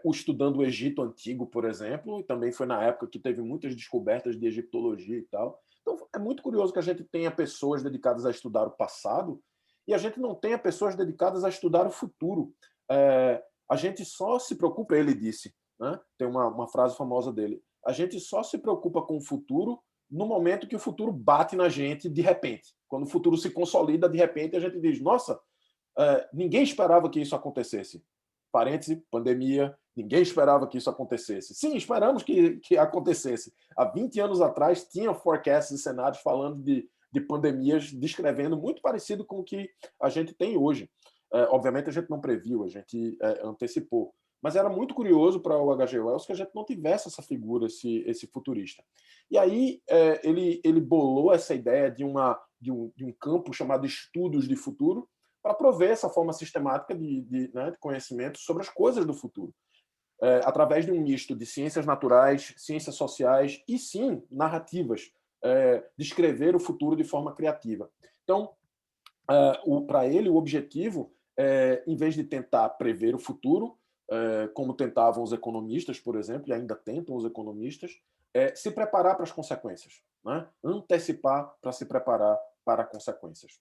Speaker 5: estudando o Egito Antigo, por exemplo, e também foi na época que teve muitas descobertas de egiptologia e tal. Então, é muito curioso que a gente tenha pessoas dedicadas a estudar o passado e a gente não tenha pessoas dedicadas a estudar o futuro. A gente só se preocupa, ele disse, né? Tem uma frase famosa dele, a gente só se preocupa com o futuro no momento que o futuro bate na gente de repente. Quando o futuro se consolida, de repente a gente diz, nossa, ninguém esperava que isso acontecesse. Parêntese, pandemia, ninguém esperava que isso acontecesse. Sim, esperamos que acontecesse. Há 20 anos atrás, tinha forecasts e cenários falando de pandemias, descrevendo muito parecido com o que a gente tem hoje. Obviamente, a gente não previu, a gente antecipou. Mas era muito curioso para o H.G. Wells que a gente não tivesse essa figura, esse futurista. E aí ele bolou essa ideia de um campo chamado estudos de futuro, para prover essa forma sistemática de conhecimento sobre as coisas do futuro, através de um misto de ciências naturais, ciências sociais e, sim, narrativas, descrever o futuro de forma criativa. Então, para ele, o objetivo, em vez de tentar prever o futuro, como tentavam os economistas, por exemplo, e ainda tentam os economistas, se preparar para as consequências, né? Antecipar para se preparar para consequências.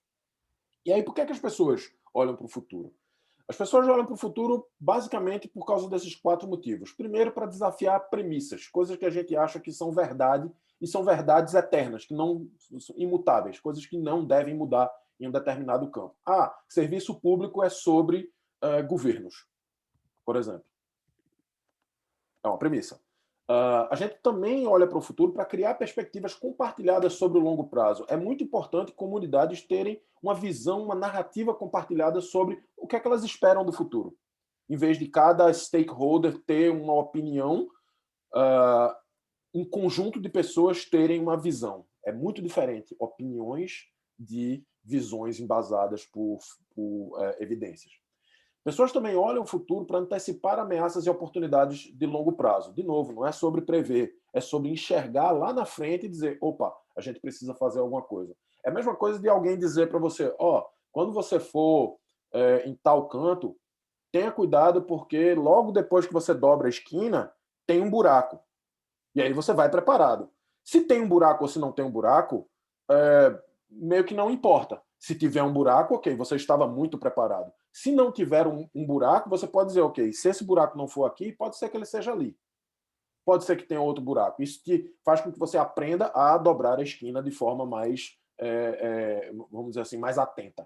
Speaker 5: E aí, por que as pessoas olham para o futuro? As pessoas olham para o futuro basicamente por causa desses 4 motivos. Primeiro, para desafiar premissas, coisas que a gente acha que são verdade e são verdades eternas, que não imutáveis, coisas que não devem mudar em um determinado campo. Serviço público é sobre governos, por exemplo. É uma premissa. A gente também olha para o futuro para criar perspectivas compartilhadas sobre o longo prazo. É muito importante comunidades terem uma visão, uma narrativa compartilhada sobre o que é que elas esperam do futuro. Em vez de cada stakeholder ter uma opinião, um conjunto de pessoas terem uma visão. É muito diferente opiniões de visões embasadas por evidências. Pessoas também olham o futuro para antecipar ameaças e oportunidades de longo prazo. De novo, não é sobre prever, é sobre enxergar lá na frente e dizer, opa, a gente precisa fazer alguma coisa. É a mesma coisa de alguém dizer para você, quando você for em tal canto, tenha cuidado porque logo depois que você dobra a esquina, tem um buraco. E aí você vai preparado. Se tem um buraco ou se não tem um buraco, meio que não importa. Se tiver um buraco, ok, você estava muito preparado. Se não tiver um buraco, você pode dizer, ok, se esse buraco não for aqui, pode ser que ele seja ali. Pode ser que tenha outro buraco. Isso te faz com que você aprenda a dobrar a esquina de forma mais, vamos dizer assim, mais atenta.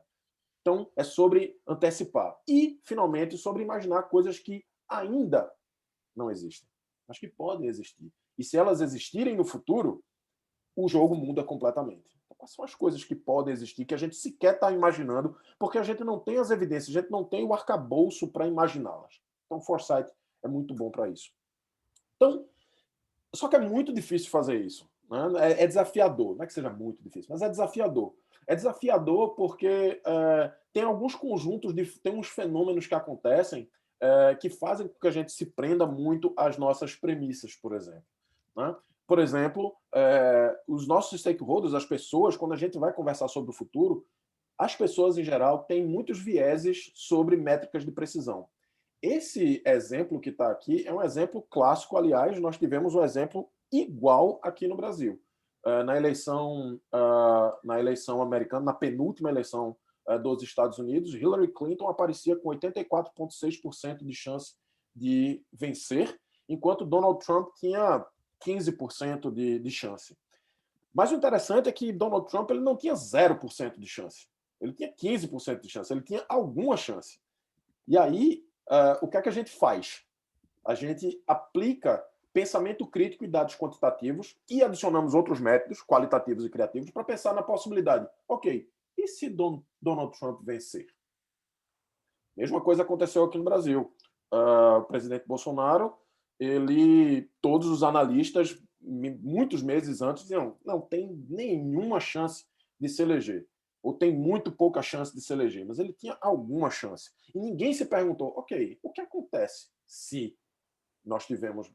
Speaker 5: Então, é sobre antecipar. E, finalmente, sobre imaginar coisas que ainda não existem, mas que podem existir. E se elas existirem no futuro, o jogo muda completamente. Então, quais são as coisas que podem existir, que a gente sequer está imaginando, porque a gente não tem as evidências, a gente não tem o arcabouço para imaginá-las. Então, Foresight é muito bom para isso. Então, só que é muito difícil fazer isso. Né? É desafiador. Não é que seja muito difícil, mas é desafiador. É desafiador porque tem alguns conjuntos, tem uns fenômenos que acontecem que fazem com que a gente se prenda muito às nossas premissas, por exemplo. Né? Por exemplo, os nossos stakeholders, as pessoas, quando a gente vai conversar sobre o futuro, as pessoas, em geral, têm muitos vieses sobre métricas de precisão. Esse exemplo que está aqui é um exemplo clássico, aliás, nós tivemos um exemplo igual aqui no Brasil. Na eleição americana, na penúltima eleição dos Estados Unidos, Hillary Clinton aparecia com 84,6% de chance de vencer, enquanto Donald Trump tinha 15% de chance. Mas o interessante é que Donald Trump ele não tinha 0% de chance. Ele tinha 15% de chance, ele tinha alguma chance. E aí, o que é que a gente faz? A gente aplica pensamento crítico e dados quantitativos e adicionamos outros métodos, qualitativos e criativos, para pensar na possibilidade. Ok, e se Donald Trump vencer? Mesma coisa aconteceu aqui no Brasil. O presidente Bolsonaro, todos os analistas, muitos meses antes, diziam, não tem nenhuma chance de se eleger. Ou tem muito pouca chance de se eleger. Mas ele tinha alguma chance. E ninguém se perguntou, ok, o que acontece se nós tivermos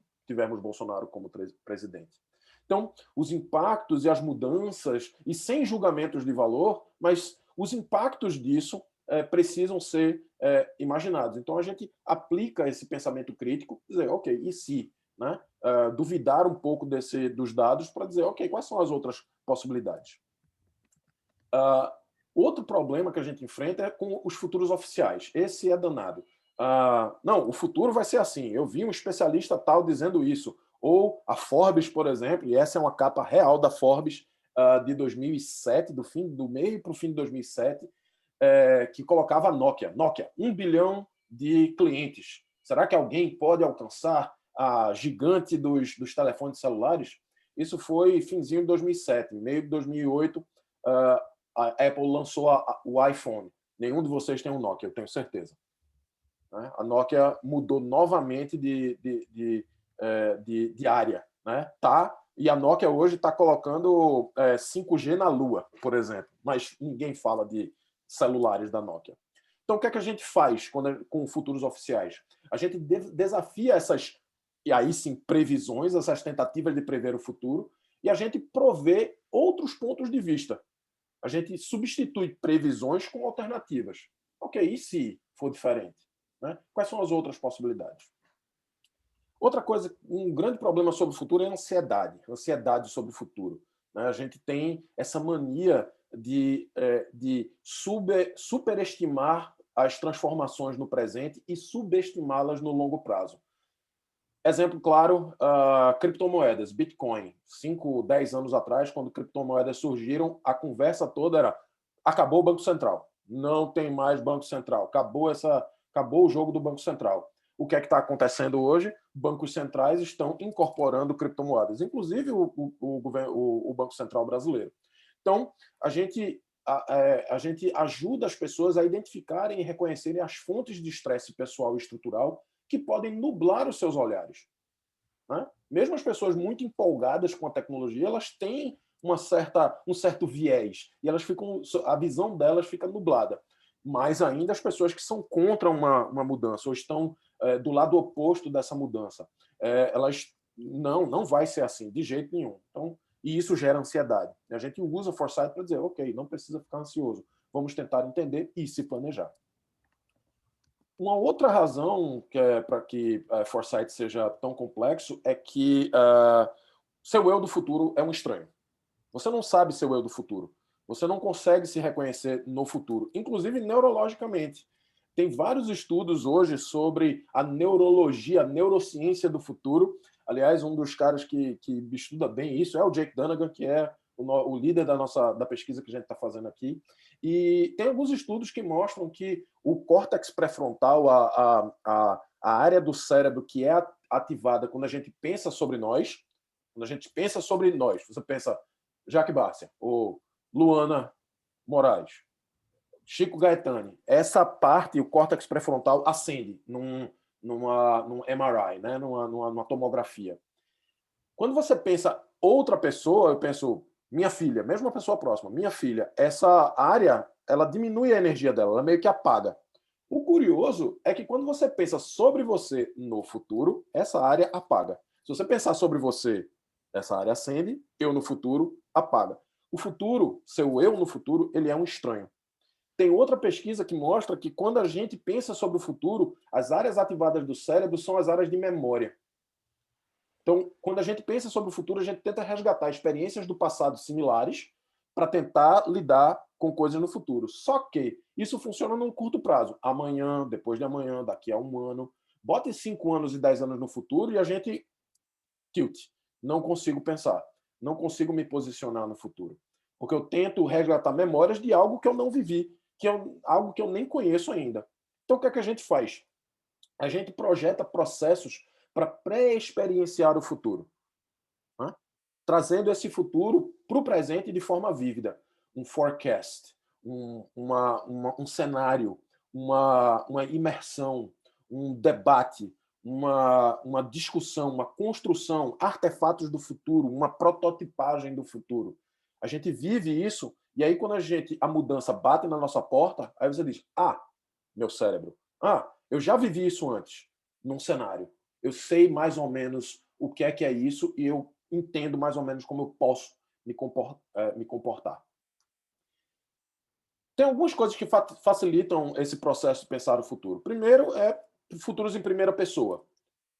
Speaker 5: Bolsonaro como presidente? Então, os impactos e as mudanças, e sem julgamentos de valor, mas os impactos disso precisam ser imaginados. Então, a gente aplica esse pensamento crítico, dizer, ok, e se? Né? Duvidar um pouco dos dados para dizer, ok, quais são as outras possibilidades? Outro problema que a gente enfrenta é com os futuros oficiais. Esse é danado. Não, o futuro vai ser assim. Eu vi um especialista tal dizendo isso. Ou a Forbes, por exemplo, e essa é uma capa real da Forbes de 2007, do meio para o fim de 2007, que colocava a Nokia. Nokia, 1 bilhão de clientes. Será que alguém pode alcançar a gigante dos telefones celulares? Isso foi finzinho de 2007. Meio de 2008, a Apple lançou o iPhone. Nenhum de vocês tem um Nokia, eu tenho certeza. A Nokia mudou novamente de área. Né? E a Nokia hoje está colocando 5G na Lua, por exemplo. Mas ninguém fala de celulares da Nokia. Então, o que é que a gente faz com futuros oficiais? A gente desafia essas, e aí sim, previsões, essas tentativas de prever o futuro, e a gente provê outros pontos de vista. A gente substitui previsões com alternativas. Ok, e se for diferente? Né? Quais são as outras possibilidades? Outra coisa, um grande problema sobre o futuro é a ansiedade sobre o futuro. Né? A gente tem essa mania de superestimar as transformações no presente e subestimá-las no longo prazo. Exemplo claro, criptomoedas, Bitcoin. 5, 10 anos atrás, quando criptomoedas surgiram, a conversa toda era acabou o Banco Central. Não tem mais Banco Central. Acabou o jogo do Banco Central. O que é que está acontecendo hoje? Bancos centrais estão incorporando criptomoedas, inclusive o Banco Central brasileiro. Então, a gente ajuda as pessoas a identificarem e reconhecerem as fontes de estresse pessoal e estrutural que podem nublar os seus olhares. Né? Mesmo as pessoas muito empolgadas com a tecnologia, elas têm um certo viés e a visão delas fica nublada. Mais ainda as pessoas que são contra uma mudança ou estão do lado oposto dessa mudança. Elas não vai ser assim, de jeito nenhum. Então, e isso gera ansiedade. A gente usa o Foresight para dizer, ok, não precisa ficar ansioso. Vamos tentar entender e se planejar. Uma outra razão que é para que Foresight seja tão complexo é que seu eu do futuro é um estranho. Você não sabe seu eu do futuro. Você não consegue se reconhecer no futuro, inclusive neurologicamente. Tem vários estudos hoje sobre a neurologia, a neurociência do futuro. Aliás, um dos caras que estuda bem isso é o Jake Dunnigan, que é o líder da pesquisa que a gente está fazendo aqui. E tem alguns estudos que mostram que o córtex pré-frontal, a área do cérebro que é ativada quando a gente pensa sobre nós, você pensa Jaque Bárcia, ou Luana Moraes, Chico Gaetani, essa parte, o córtex pré-frontal, acende num MRI, né? numa tomografia. Quando você pensa outra pessoa, eu penso minha filha, mesmo uma pessoa próxima, minha filha, essa área, ela diminui a energia dela, ela meio que apaga. O curioso é que quando você pensa sobre você no futuro, essa área apaga. Se você pensar sobre você, essa área acende, eu no futuro, apaga. O futuro, seu eu no futuro, ele é um estranho. Tem outra pesquisa que mostra que quando a gente pensa sobre o futuro, as áreas ativadas do cérebro são as áreas de memória. Então, quando a gente pensa sobre o futuro, a gente tenta resgatar experiências do passado similares para tentar lidar com coisas no futuro. Só que isso funciona num curto prazo. Amanhã, depois de amanhã, daqui a um ano. Bote 5 anos e 10 anos no futuro e a gente tilt. Não consigo pensar. Não consigo me posicionar no futuro. Porque eu tento resgatar memórias de algo que eu não vivi, que é algo que eu nem conheço ainda. Então, o que é que a gente faz? A gente projeta processos para pré-experienciar o futuro, né? Trazendo esse futuro para o presente de forma vívida. Um forecast, um cenário, uma imersão, um debate, uma discussão, uma construção, artefatos do futuro, uma prototipagem do futuro. A gente vive isso, e aí quando a mudança bate na nossa porta, aí você diz, meu cérebro, eu já vivi isso antes, num cenário. Eu sei mais ou menos o que é isso e eu entendo mais ou menos como eu posso me comportar. Tem algumas coisas que facilitam esse processo de pensar o futuro. Primeiro é futuros em primeira pessoa.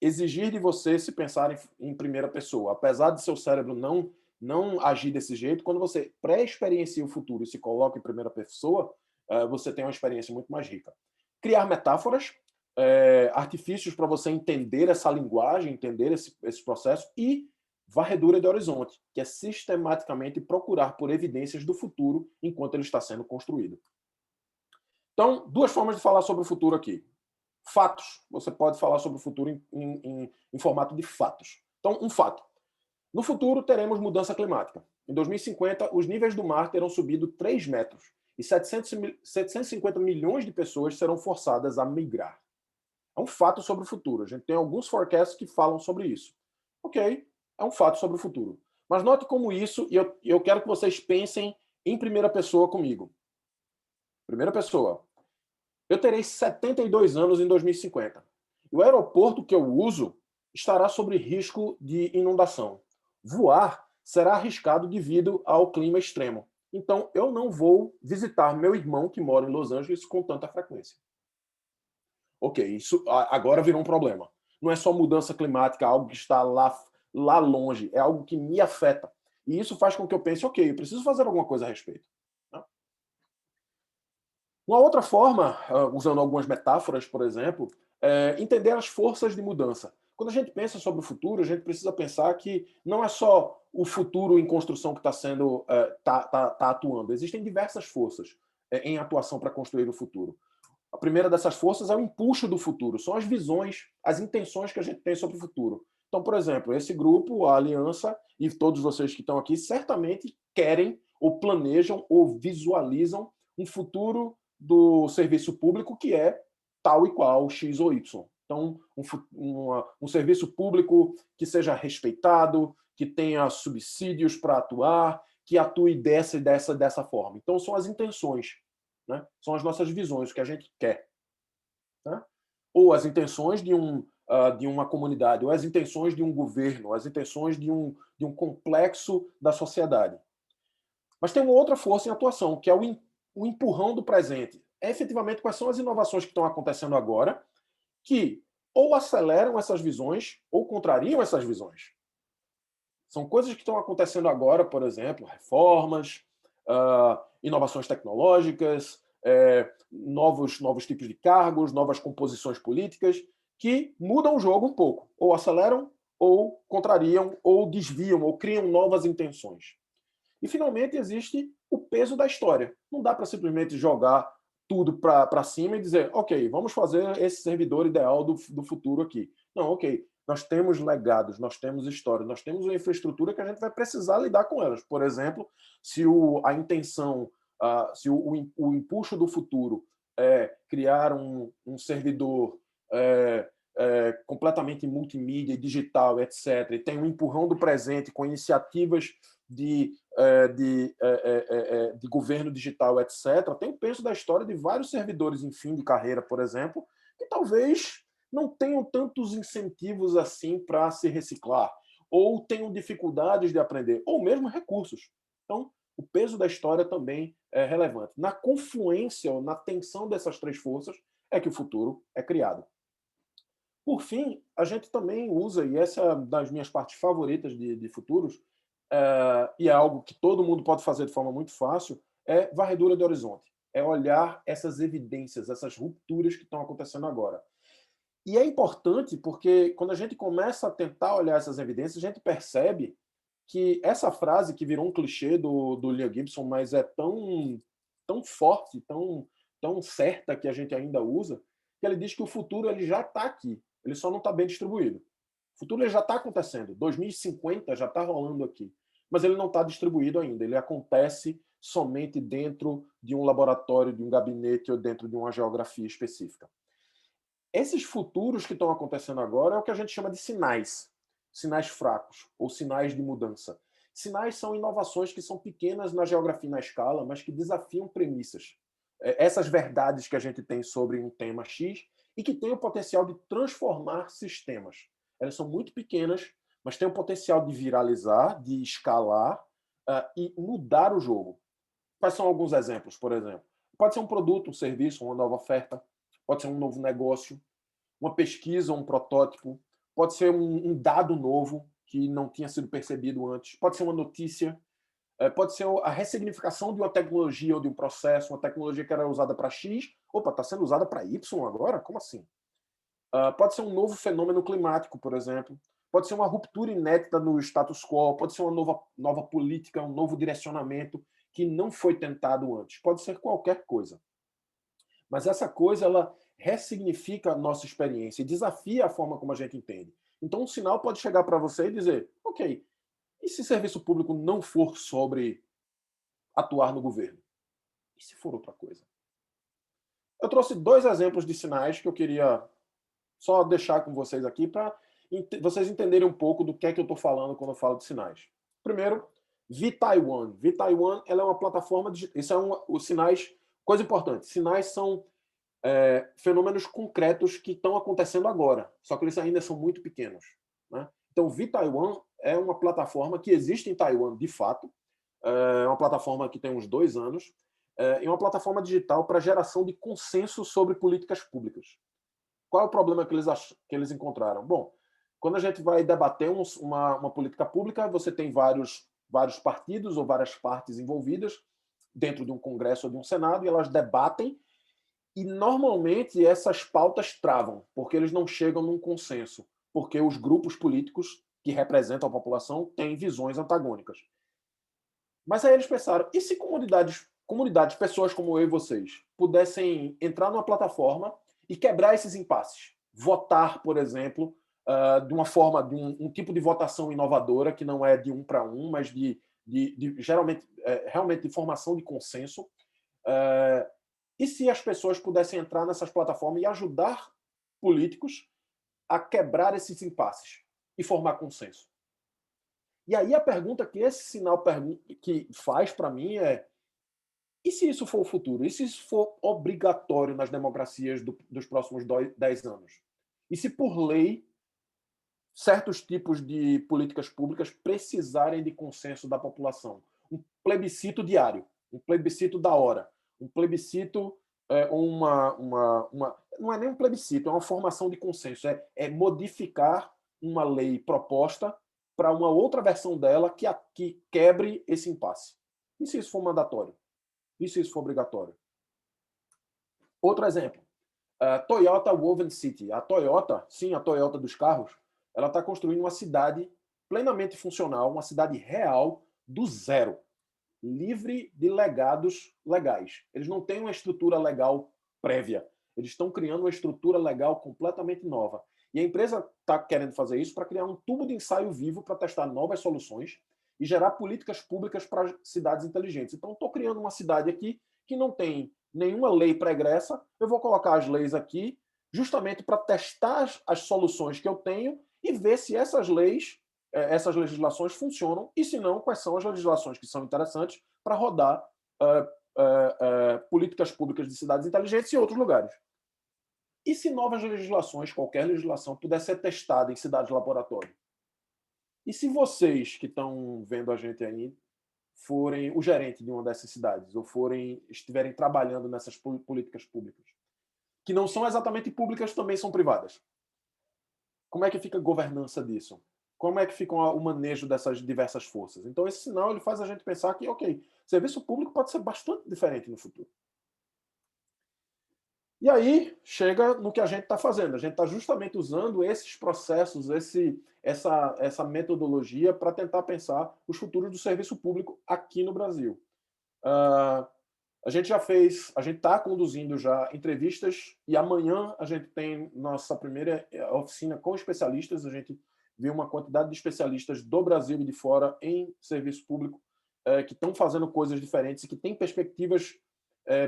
Speaker 5: Exigir de você se pensar em primeira pessoa. Apesar de seu cérebro não agir desse jeito, quando você pré-experiencia o futuro e se coloca em primeira pessoa, você tem uma experiência muito mais rica. Criar metáforas, artifícios para você entender essa linguagem, entender esse processo, e varredura de horizonte, que é sistematicamente procurar por evidências do futuro enquanto ele está sendo construído. Então, 2 formas de falar sobre o futuro aqui. Fatos. Você pode falar sobre o futuro em formato de fatos. Então, um fato. No futuro, teremos mudança climática. Em 2050, os níveis do mar terão subido 3 metros e 750 milhões de pessoas serão forçadas a migrar. É um fato sobre o futuro. A gente tem alguns forecasts que falam sobre isso. Ok, é um fato sobre o futuro. Mas note como isso, e eu quero que vocês pensem em primeira pessoa comigo. Primeira pessoa. Eu terei 72 anos em 2050. O aeroporto que eu uso estará sob risco de inundação. Voar será arriscado devido ao clima extremo. Então, eu não vou visitar meu irmão que mora em Los Angeles com tanta frequência. Ok, isso agora virou um problema. Não é só mudança climática, algo que está lá longe, é algo que me afeta. E isso faz com que eu pense, ok, eu preciso fazer alguma coisa a respeito. Uma outra forma, usando algumas metáforas, por exemplo, é entender as forças de mudança. Quando a gente pensa sobre o futuro, a gente precisa pensar que não é só o futuro em construção que está sendo atuando. Existem diversas forças em atuação para construir o futuro. A primeira dessas forças é o empuxo do futuro, são as visões, as intenções que a gente tem sobre o futuro. Então, por exemplo, esse grupo, a Aliança, e todos vocês que estão aqui, certamente querem, ou planejam, ou visualizam um futuro do serviço público que é tal e qual X ou Y. Então, um serviço público que seja respeitado, que tenha subsídios para atuar, que atue dessa forma. Então, são as intenções, né? São as nossas visões, o que a gente quer. Né? Ou as intenções de uma comunidade, ou as intenções de um governo, as intenções de um complexo da sociedade. Mas tem uma outra força em atuação, que é o empurrão do presente. é efetivamente quais são as inovações que estão acontecendo agora, que ou aceleram essas visões ou contrariam essas visões. São coisas que estão acontecendo agora, por exemplo, reformas, inovações tecnológicas, novos tipos de cargos, novas composições políticas, que mudam o jogo um pouco, ou aceleram, ou contrariam, ou desviam, ou criam novas intenções. E, finalmente, existe o peso da história. Não dá para simplesmente jogar tudo para cima e dizer, ok, vamos fazer esse servidor ideal do futuro aqui. Não, ok, nós temos legados, nós temos história, nós temos uma infraestrutura que a gente vai precisar lidar com elas. Por exemplo, se a intenção, se o impulso do futuro é criar um servidor completamente multimídia e digital, etc., e tem um empurrão do presente com iniciativas de governo digital, etc., tem o peso da história de vários servidores em fim de carreira, por exemplo, que talvez não tenham tantos incentivos assim para se reciclar, ou tenham dificuldades de aprender, ou mesmo recursos. Então, o peso da história também é relevante. Na confluência ou na tensão dessas três forças é que o futuro é criado. Por fim, a gente também usa, e essa é uma das minhas partes favoritas de futuros, e é algo que todo mundo pode fazer de forma muito fácil, é varredura de horizonte. É olhar essas evidências, essas rupturas que estão acontecendo agora. E é importante porque quando a gente começa a tentar olhar essas evidências, a gente percebe que essa frase, que virou um clichê do Liam Gibson, mas é tão forte, tão certa que a gente ainda usa, que ele diz que o futuro ele já está aqui, ele só não está bem distribuído. O futuro ele já está acontecendo, 2050 já está rolando aqui, mas ele não está distribuído ainda, ele acontece somente dentro de um laboratório, de um gabinete ou dentro de uma geografia específica. Esses futuros que estão acontecendo agora é o que a gente chama de sinais fracos ou sinais de mudança. Sinais são inovações que são pequenas na geografia e na escala, mas que desafiam premissas. Essas verdades que a gente tem sobre um tema X e que têm o potencial de transformar sistemas. Elas são muito pequenas, mas têm o potencial de viralizar, de escalar e mudar o jogo. Quais são alguns exemplos, por exemplo? Pode ser um produto, um serviço, uma nova oferta, pode ser um novo negócio, uma pesquisa, um protótipo, pode ser um dado novo que não tinha sido percebido antes, pode ser uma notícia, pode ser a ressignificação de uma tecnologia ou de um processo, uma tecnologia que era usada para X, opa, está sendo usada para Y agora? Como assim? Pode ser um novo fenômeno climático, por exemplo, pode ser uma ruptura inédita no status quo, pode ser uma nova política, um novo direcionamento que não foi tentado antes, pode ser qualquer coisa. Mas essa coisa, ela ressignifica a nossa experiência e desafia a forma como a gente entende. Então, um sinal pode chegar para você e dizer, ok, e se serviço público não for sobre atuar no governo? E se for outra coisa? Eu trouxe 2 exemplos de sinais que eu queria só deixar com vocês aqui para vocês entenderem um pouco do que é que eu estou falando quando eu falo de sinais. Primeiro, VTaiwan. VTaiwan ela é uma plataforma de... Isso é os sinais... Coisa importante, sinais são fenômenos concretos que estão acontecendo agora, só que eles ainda são muito pequenos. Né? Então, VTaiwan é uma plataforma que existe em Taiwan, de fato, é uma plataforma que tem uns 2 anos, é uma plataforma digital para geração de consenso sobre políticas públicas. Qual é o problema que eles encontraram? Bom, quando a gente vai debater uma política pública, você tem vários partidos ou várias partes envolvidas dentro de um congresso ou de um senado, e elas debatem, e normalmente essas pautas travam, porque eles não chegam num consenso, porque os grupos políticos que representam a população têm visões antagônicas. Mas aí eles pensaram, e se comunidades, pessoas como eu e vocês, pudessem entrar numa plataforma e quebrar esses impasses? Votar, por exemplo, de uma forma, de um tipo de votação inovadora, que não é de 1 para 1, mas geralmente, realmente de formação de consenso. E se as pessoas pudessem entrar nessas plataformas e ajudar políticos a quebrar esses impasses e formar consenso? E aí a pergunta que esse sinal que faz para mim é: e se isso for o futuro? E se isso for obrigatório nas democracias dos próximos 10 anos? E se, por lei, certos tipos de políticas públicas precisarem de consenso da população? Um plebiscito diário, um plebiscito da hora, um plebiscito não é nem um plebiscito, é uma formação de consenso, é modificar uma lei proposta para uma outra versão dela que quebre esse impasse. E se isso for mandatório? E se isso for obrigatório? Outro exemplo, Toyota Woven City. A Toyota, sim, a Toyota dos carros, ela está construindo uma cidade plenamente funcional, uma cidade real do zero, livre de legados legais. Eles não têm uma estrutura legal prévia. Eles estão criando uma estrutura legal completamente nova. E a empresa está querendo fazer isso para criar um tubo de ensaio vivo para testar novas soluções e gerar políticas públicas para cidades inteligentes. Então, estou criando uma cidade aqui que não tem nenhuma lei pregressa. Eu vou colocar as leis aqui justamente para testar as soluções que eu tenho e ver se essas legislações funcionam e, se não, quais são as legislações que são interessantes para rodar políticas públicas de cidades inteligentes em outros lugares. E se novas legislações, qualquer legislação, puder ser testada em cidades de laboratório? E se vocês que estão vendo a gente aí forem o gerente de uma dessas cidades ou estiverem trabalhando nessas políticas públicas, que não são exatamente públicas, também são privadas? Como é que fica a governança disso? Como é que fica o manejo dessas diversas forças? Então, esse sinal ele faz a gente pensar que, ok, serviço público pode ser bastante diferente no futuro. E aí, chega no que a gente está fazendo. A gente está justamente usando esses processos, essa metodologia para tentar pensar os futuros do serviço público aqui no Brasil. A gente está conduzindo já entrevistas e amanhã a gente tem nossa primeira oficina com especialistas. A gente viu uma quantidade de especialistas do Brasil e de fora em serviço público que estão fazendo coisas diferentes e que têm perspectivas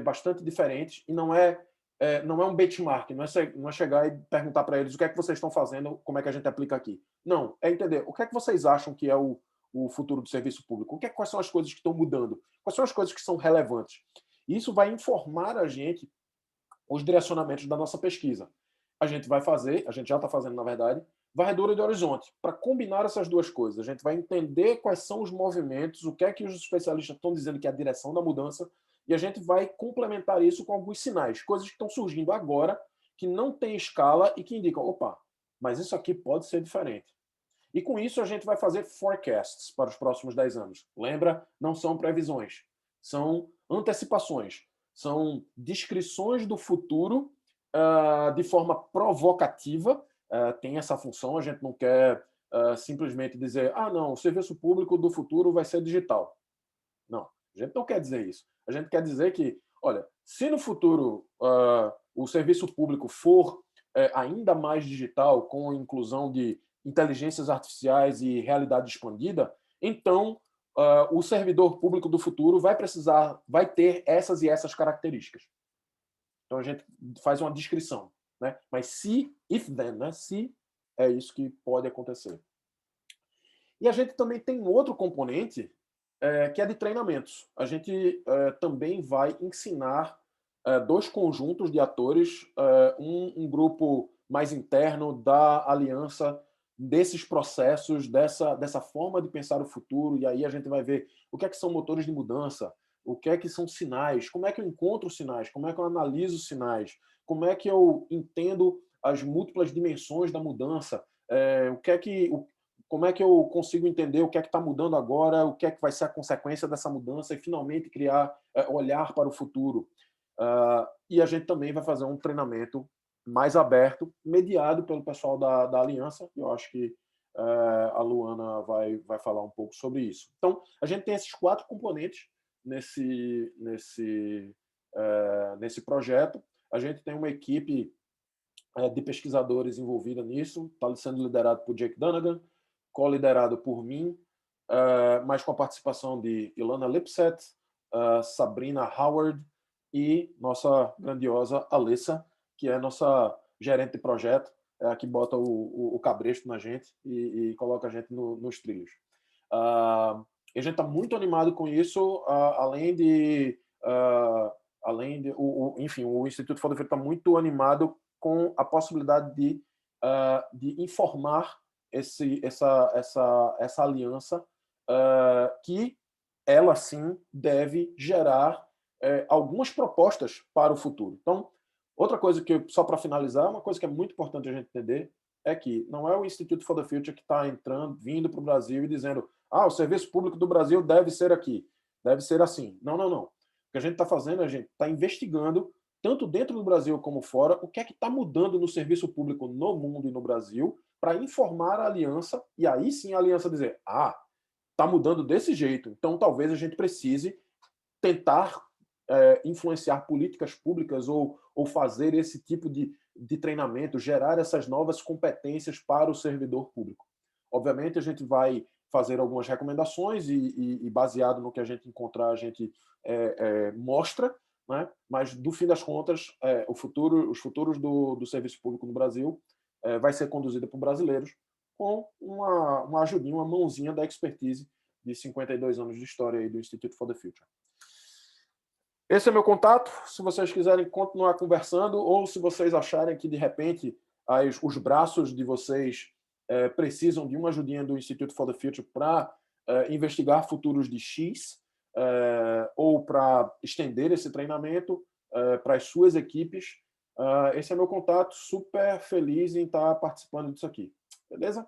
Speaker 5: bastante diferentes, e não é um benchmark, não é chegar e perguntar para eles o que é que vocês estão fazendo, como é que a gente aplica aqui. Não, é entender o que é que vocês acham que é o futuro do serviço público, quais são as coisas que estão mudando, quais são as coisas que são relevantes. E isso vai informar a gente os direcionamentos da nossa pesquisa. A gente já está fazendo, na verdade, varredura de horizonte, para combinar essas duas coisas. A gente vai entender quais são os movimentos, o que é que os especialistas estão dizendo que é a direção da mudança, e a gente vai complementar isso com alguns sinais, coisas que estão surgindo agora, que não têm escala e que indicam, opa, mas isso aqui pode ser diferente. E com isso a gente vai fazer forecasts para os próximos 10 anos. Lembra? Não são previsões, são antecipações, são descrições do futuro de forma provocativa. Tem essa função, a gente não quer simplesmente dizer, não, o serviço público do futuro vai ser digital. Não, a gente não quer dizer isso. A gente quer dizer que, olha, se no futuro o serviço público for ainda mais digital, com a inclusão de inteligências artificiais e realidade expandida, então o servidor público do futuro vai ter essas e essas características. Então a gente faz uma descrição, né? Mas if then, né? Se é isso que pode acontecer. E a gente também tem um outro componente que é de treinamentos. A gente também vai ensinar dois conjuntos de atores, um grupo mais interno da aliança, desses processos, dessa forma de pensar o futuro, e aí a gente vai ver o que é que são motores de mudança, o que é que são sinais, como é que eu encontro os sinais, como é que eu analiso os sinais, como é que eu entendo as múltiplas dimensões da mudança, como é que eu consigo entender o que é que está mudando agora, o que é que vai ser a consequência dessa mudança e finalmente olhar para o futuro. E a gente também vai fazer um treinamento mais aberto, mediado pelo pessoal da Aliança. Eu acho que a Luana vai falar um pouco sobre isso. Então, a gente tem esses 4 componentes nesse projeto. A gente tem uma equipe de pesquisadores envolvida nisso, está sendo liderado por Jake Dunnigan, co-liderado por mim, mas com a participação de Ilana Lipset, Sabrina Howard e nossa grandiosa Alessa, que é nossa gerente de projeto, que bota o cabresto na gente e coloca a gente nos trilhos. E a gente está muito animado com isso, enfim, o Instituto For the Future está muito animado com a possibilidade de informar essa aliança, que ela sim deve gerar algumas propostas para o futuro. Então, outra coisa que, só para finalizar, uma coisa que é muito importante a gente entender é que não é o Institute for the Future que está vindo para o Brasil e dizendo o serviço público do Brasil deve ser aqui, deve ser assim. Não, não, não. O que a gente está fazendo, a gente está investigando, tanto dentro do Brasil como fora, o que é que está mudando no serviço público no mundo e no Brasil, para informar a aliança, e aí sim a aliança dizer, está mudando desse jeito, então talvez a gente precise tentar influenciar políticas públicas ou fazer esse tipo de treinamento, gerar essas novas competências para o servidor público. Obviamente, a gente vai fazer algumas recomendações e baseado no que a gente encontrar, a gente mostra, né? Mas, do fim das contas, os futuros do serviço público no Brasil vai ser conduzido por brasileiros com uma ajudinha, uma mãozinha da expertise de 52 anos de história aí do Institute for the Future. Esse é meu contato, se vocês quiserem continuar conversando ou se vocês acharem que, de repente, os braços de vocês precisam de uma ajudinha do Institute for the Future para investigar futuros de X ou para estender esse treinamento para as suas equipes, esse é meu contato, super feliz em estar participando disso aqui. Beleza?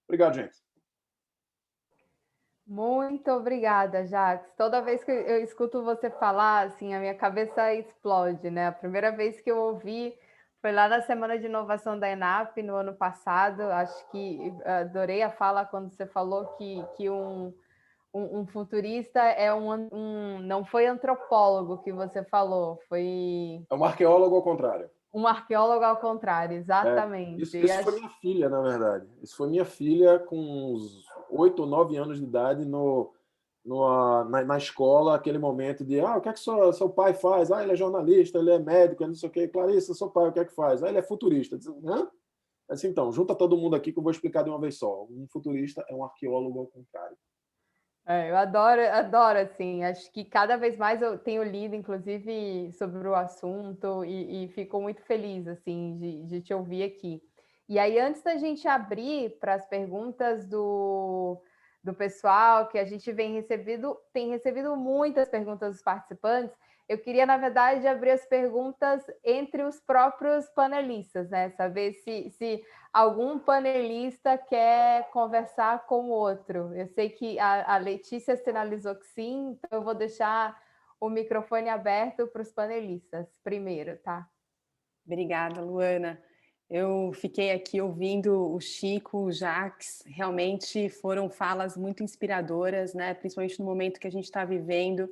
Speaker 5: Obrigado, gente.
Speaker 4: Muito obrigada, Jacques. Toda vez que eu escuto você falar, assim, a minha cabeça explode, né? A primeira vez que eu ouvi foi lá na Semana de Inovação da ENAP, no ano passado. Acho que adorei a fala quando você falou que um futurista não foi antropólogo que você falou, foi...
Speaker 5: É um arqueólogo ao contrário.
Speaker 4: Um arqueólogo ao contrário, exatamente.
Speaker 5: Isso foi minha filha, na verdade. Isso foi minha filha com uns 8 ou 9 anos de idade na escola, aquele momento de o que é que seu pai faz? Ele é jornalista, ele é médico, não sei o quê. Clarissa, seu pai, o que é que faz? Ele é futurista. Hã? Assim, então, junta todo mundo aqui que eu vou explicar de uma vez só. Um futurista é um arqueólogo ao contrário.
Speaker 4: Eu adoro, assim, acho que cada vez mais eu tenho lido, inclusive, sobre o assunto e fico muito feliz, assim, de te ouvir aqui. E aí, antes da gente abrir para as perguntas do pessoal, que a gente tem recebido muitas perguntas dos participantes, eu queria, na verdade, abrir as perguntas entre os próprios panelistas, né? Saber se algum panelista quer conversar com o outro. Eu sei que a Letícia sinalizou que sim, então eu vou deixar o microfone aberto para os panelistas primeiro, tá?
Speaker 6: Obrigada, Luana. Eu fiquei aqui ouvindo o Chico, o Jacques, realmente foram falas muito inspiradoras, né? Principalmente no momento que a gente está vivendo.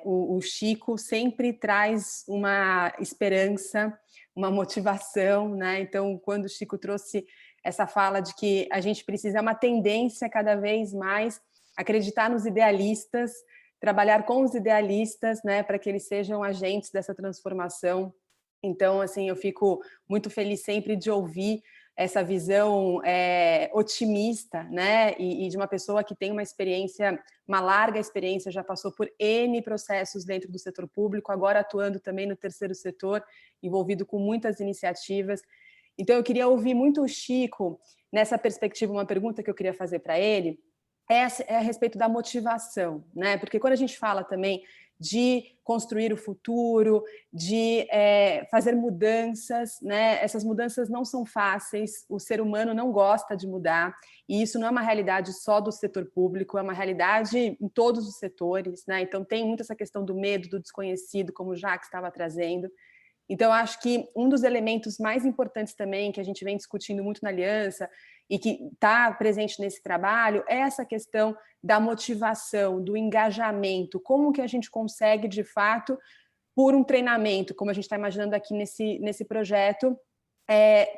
Speaker 6: O Chico sempre traz uma esperança, uma motivação, né? Então, quando o Chico trouxe essa fala de que a gente precisa, é uma tendência cada vez mais acreditar nos idealistas, trabalhar com os idealistas, né, para que eles sejam agentes dessa transformação. Então, assim, eu fico muito feliz sempre de ouvir essa visão otimista, né, e de uma pessoa que tem uma larga experiência, já passou por N processos dentro do setor público, agora atuando também no terceiro setor, envolvido com muitas iniciativas. Então, eu queria ouvir muito o Chico, nessa perspectiva, uma pergunta que eu queria fazer para ele, é a respeito da motivação, né? Porque quando a gente fala também de construir o futuro, de fazer mudanças, né? Essas mudanças não são fáceis, o ser humano não gosta de mudar, e isso não é uma realidade só do setor público, é uma realidade em todos os setores, né? Então tem muito essa questão do medo, do desconhecido, como o Jacques estava trazendo. Então, eu acho que um dos elementos mais importantes também, que a gente vem discutindo muito na Aliança e que está presente nesse trabalho, é essa questão da motivação, do engajamento, como que a gente consegue, de fato, por um treinamento, como a gente está imaginando aqui nesse projeto,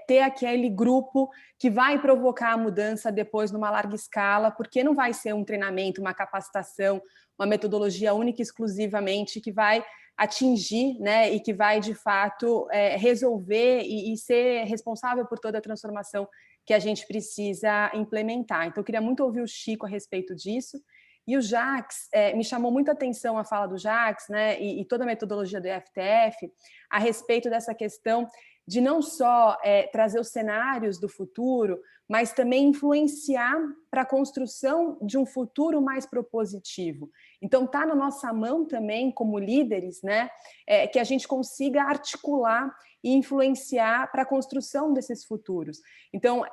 Speaker 6: ter aquele grupo que vai provocar a mudança depois numa larga escala, porque não vai ser um treinamento, uma capacitação, uma metodologia única e exclusivamente que vai atingir, né, e que vai, de fato, resolver e ser responsável por toda a transformação que a gente precisa implementar. Então, eu queria muito ouvir o Chico a respeito disso. E o Jacques, me chamou muita atenção a fala do Jacques, né, e toda a metodologia do IFTF a respeito dessa questão de não só trazer os cenários do futuro, mas também influenciar para a construção de um futuro mais propositivo. Então, está na nossa mão também, como líderes, né, que a gente consiga articular e influenciar para a construção desses futuros. Então,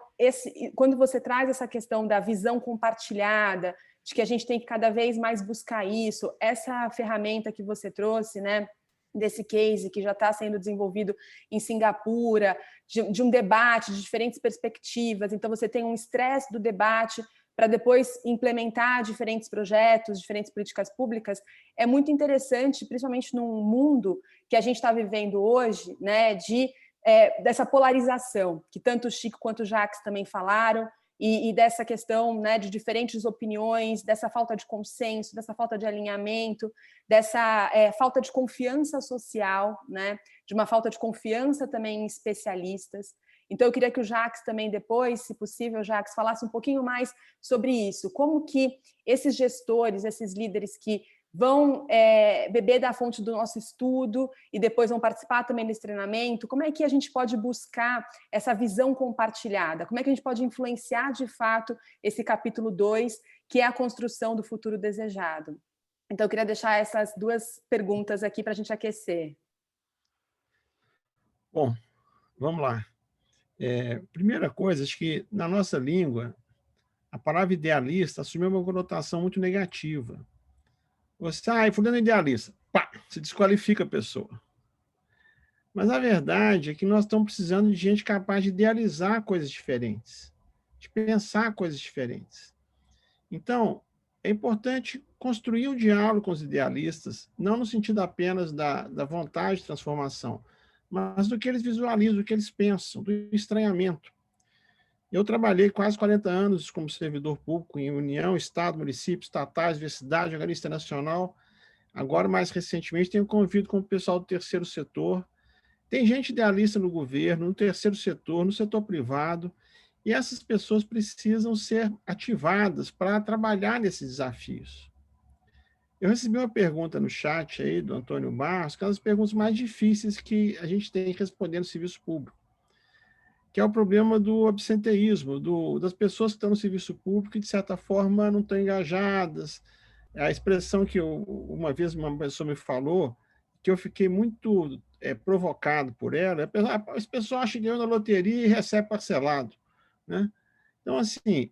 Speaker 6: quando você traz essa questão da visão compartilhada, de que a gente tem que cada vez mais buscar isso, essa ferramenta que você trouxe, né, desse case que já está sendo desenvolvido em Singapura, de um debate de diferentes perspectivas, então você tem um estresse do debate para depois implementar diferentes projetos, diferentes políticas públicas, é muito interessante, principalmente num mundo que a gente está vivendo hoje, né, dessa polarização, que tanto o Chico quanto o Jacques também falaram, e dessa questão, né, de diferentes opiniões, dessa falta de consenso, dessa falta de alinhamento, dessa falta de confiança social, né, de uma falta de confiança também em especialistas. Então, eu queria que o Jacques também depois, se possível, Jacques, falasse um pouquinho mais sobre isso. Como que esses gestores, esses líderes que vão beber da fonte do nosso estudo e depois vão participar também desse treinamento, como é que a gente pode buscar essa visão compartilhada? Como é que a gente pode influenciar, de fato, esse capítulo 2, que é a construção do futuro desejado? Então, eu queria deixar essas duas perguntas aqui para a gente aquecer.
Speaker 2: Bom, vamos lá. Primeira coisa, acho que na nossa língua, a palavra idealista assumiu uma conotação muito negativa. Você, fulano é idealista, pá, se desqualifica a pessoa. Mas a verdade é que nós estamos precisando de gente capaz de idealizar coisas diferentes, de pensar coisas diferentes. Então, é importante construir um diálogo com os idealistas, não no sentido apenas da vontade de transformação, mas do que eles visualizam, do que eles pensam, do estranhamento. Eu trabalhei quase 40 anos como servidor público em União, Estado, município, estatais, universidade, organização internacional. Agora, mais recentemente, tenho convivido com o pessoal do terceiro setor. Tem gente idealista no governo, no terceiro setor, no setor privado, e essas pessoas precisam ser ativadas para trabalhar nesses desafios. Eu recebi uma pergunta no chat aí do Antônio Barros, que é uma das perguntas mais difíceis que a gente tem que responder no serviço público, que é o problema do absenteísmo, das pessoas que estão no serviço público e, de certa forma, não estão engajadas. A expressão que uma vez uma pessoa me falou, que eu fiquei muito provocado por ela, as pessoas acham que ganham na loteria e recebe parcelado, né? Então, assim,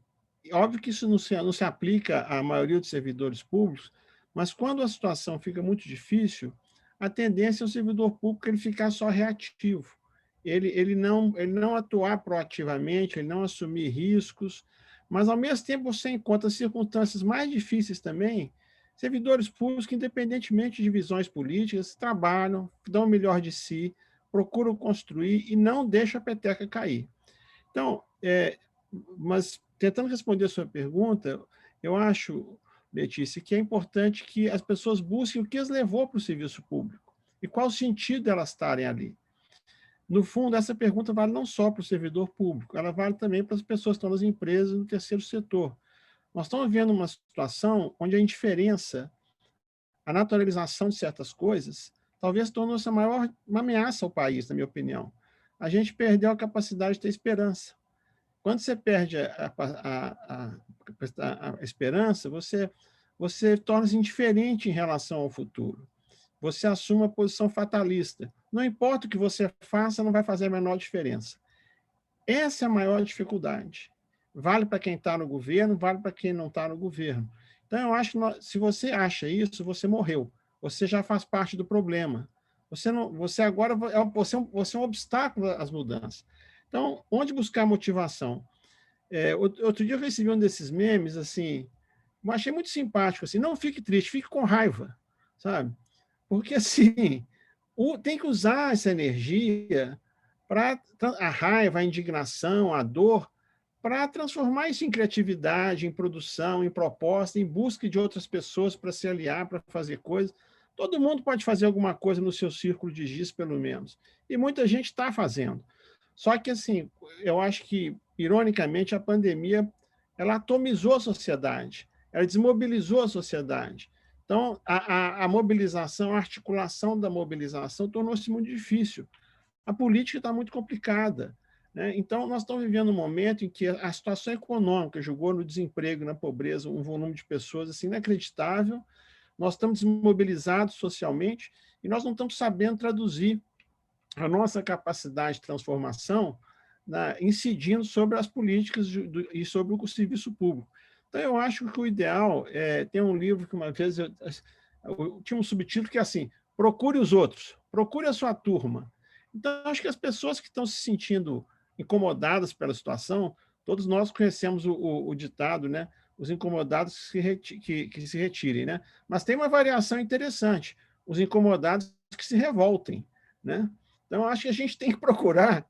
Speaker 2: óbvio que isso não se aplica à maioria dos servidores públicos, mas quando a situação fica muito difícil, a tendência é o servidor público ele ficar só reativo. Ele não atuar proativamente, ele não assumir riscos, mas, ao mesmo tempo, você encontra circunstâncias mais difíceis também, servidores públicos que, independentemente de visões políticas, trabalham, dão o melhor de si, procuram construir e não deixam a peteca cair. Então, mas, tentando responder a sua pergunta, eu acho, Letícia, que é importante que as pessoas busquem o que as levou para o serviço público e qual o sentido de elas estarem ali. No fundo, essa pergunta vale não só para o servidor público, ela vale também para as pessoas que estão nas empresas no terceiro setor. Nós estamos vendo uma situação onde a indiferença, a naturalização de certas coisas, talvez torne-se uma ameaça ao país, na minha opinião. A gente perdeu a capacidade de ter esperança. Quando você perde a esperança, você torna-se indiferente em relação ao futuro. Você assume uma posição fatalista. Não importa o que você faça, não vai fazer a menor diferença. Essa é a maior dificuldade. Vale para quem está no governo, vale para quem não está no governo. Então, eu acho que se você acha isso, você morreu. Você já faz parte do problema. Você agora você é um obstáculo às mudanças. Então, onde buscar motivação? Outro dia eu recebi um desses memes, assim, eu achei muito simpático, assim, não fique triste, fique com raiva, sabe? Porque, assim, tem que usar essa energia para a raiva, a indignação, a dor, para transformar isso em criatividade, em produção, em proposta, em busca de outras pessoas para se aliar, para fazer coisas. Todo mundo pode fazer alguma coisa no seu círculo de giz, pelo menos. E muita gente está fazendo. Só que, assim, eu acho que, ironicamente, a pandemia ela atomizou a sociedade, ela desmobilizou a sociedade. Então, a mobilização, a articulação da mobilização tornou-se muito difícil. A política está muito complicada. né? Então, nós estamos vivendo um momento em que a situação econômica jogou no desemprego, na pobreza, um volume de pessoas assim, inacreditável. Nós estamos desmobilizados socialmente e nós não estamos sabendo traduzir a nossa capacidade de transformação incidindo sobre as políticas e sobre o serviço público. Então, eu acho que o ideal tem um livro que uma vez eu tinha um subtítulo que é assim: procure os outros, procure a sua turma. Então, acho que as pessoas que estão se sentindo incomodadas pela situação, todos nós conhecemos o ditado, né? Os incomodados que se retirem, né? Mas tem uma variação interessante: os incomodados que se revoltem, né? Então, acho que a gente tem que procurar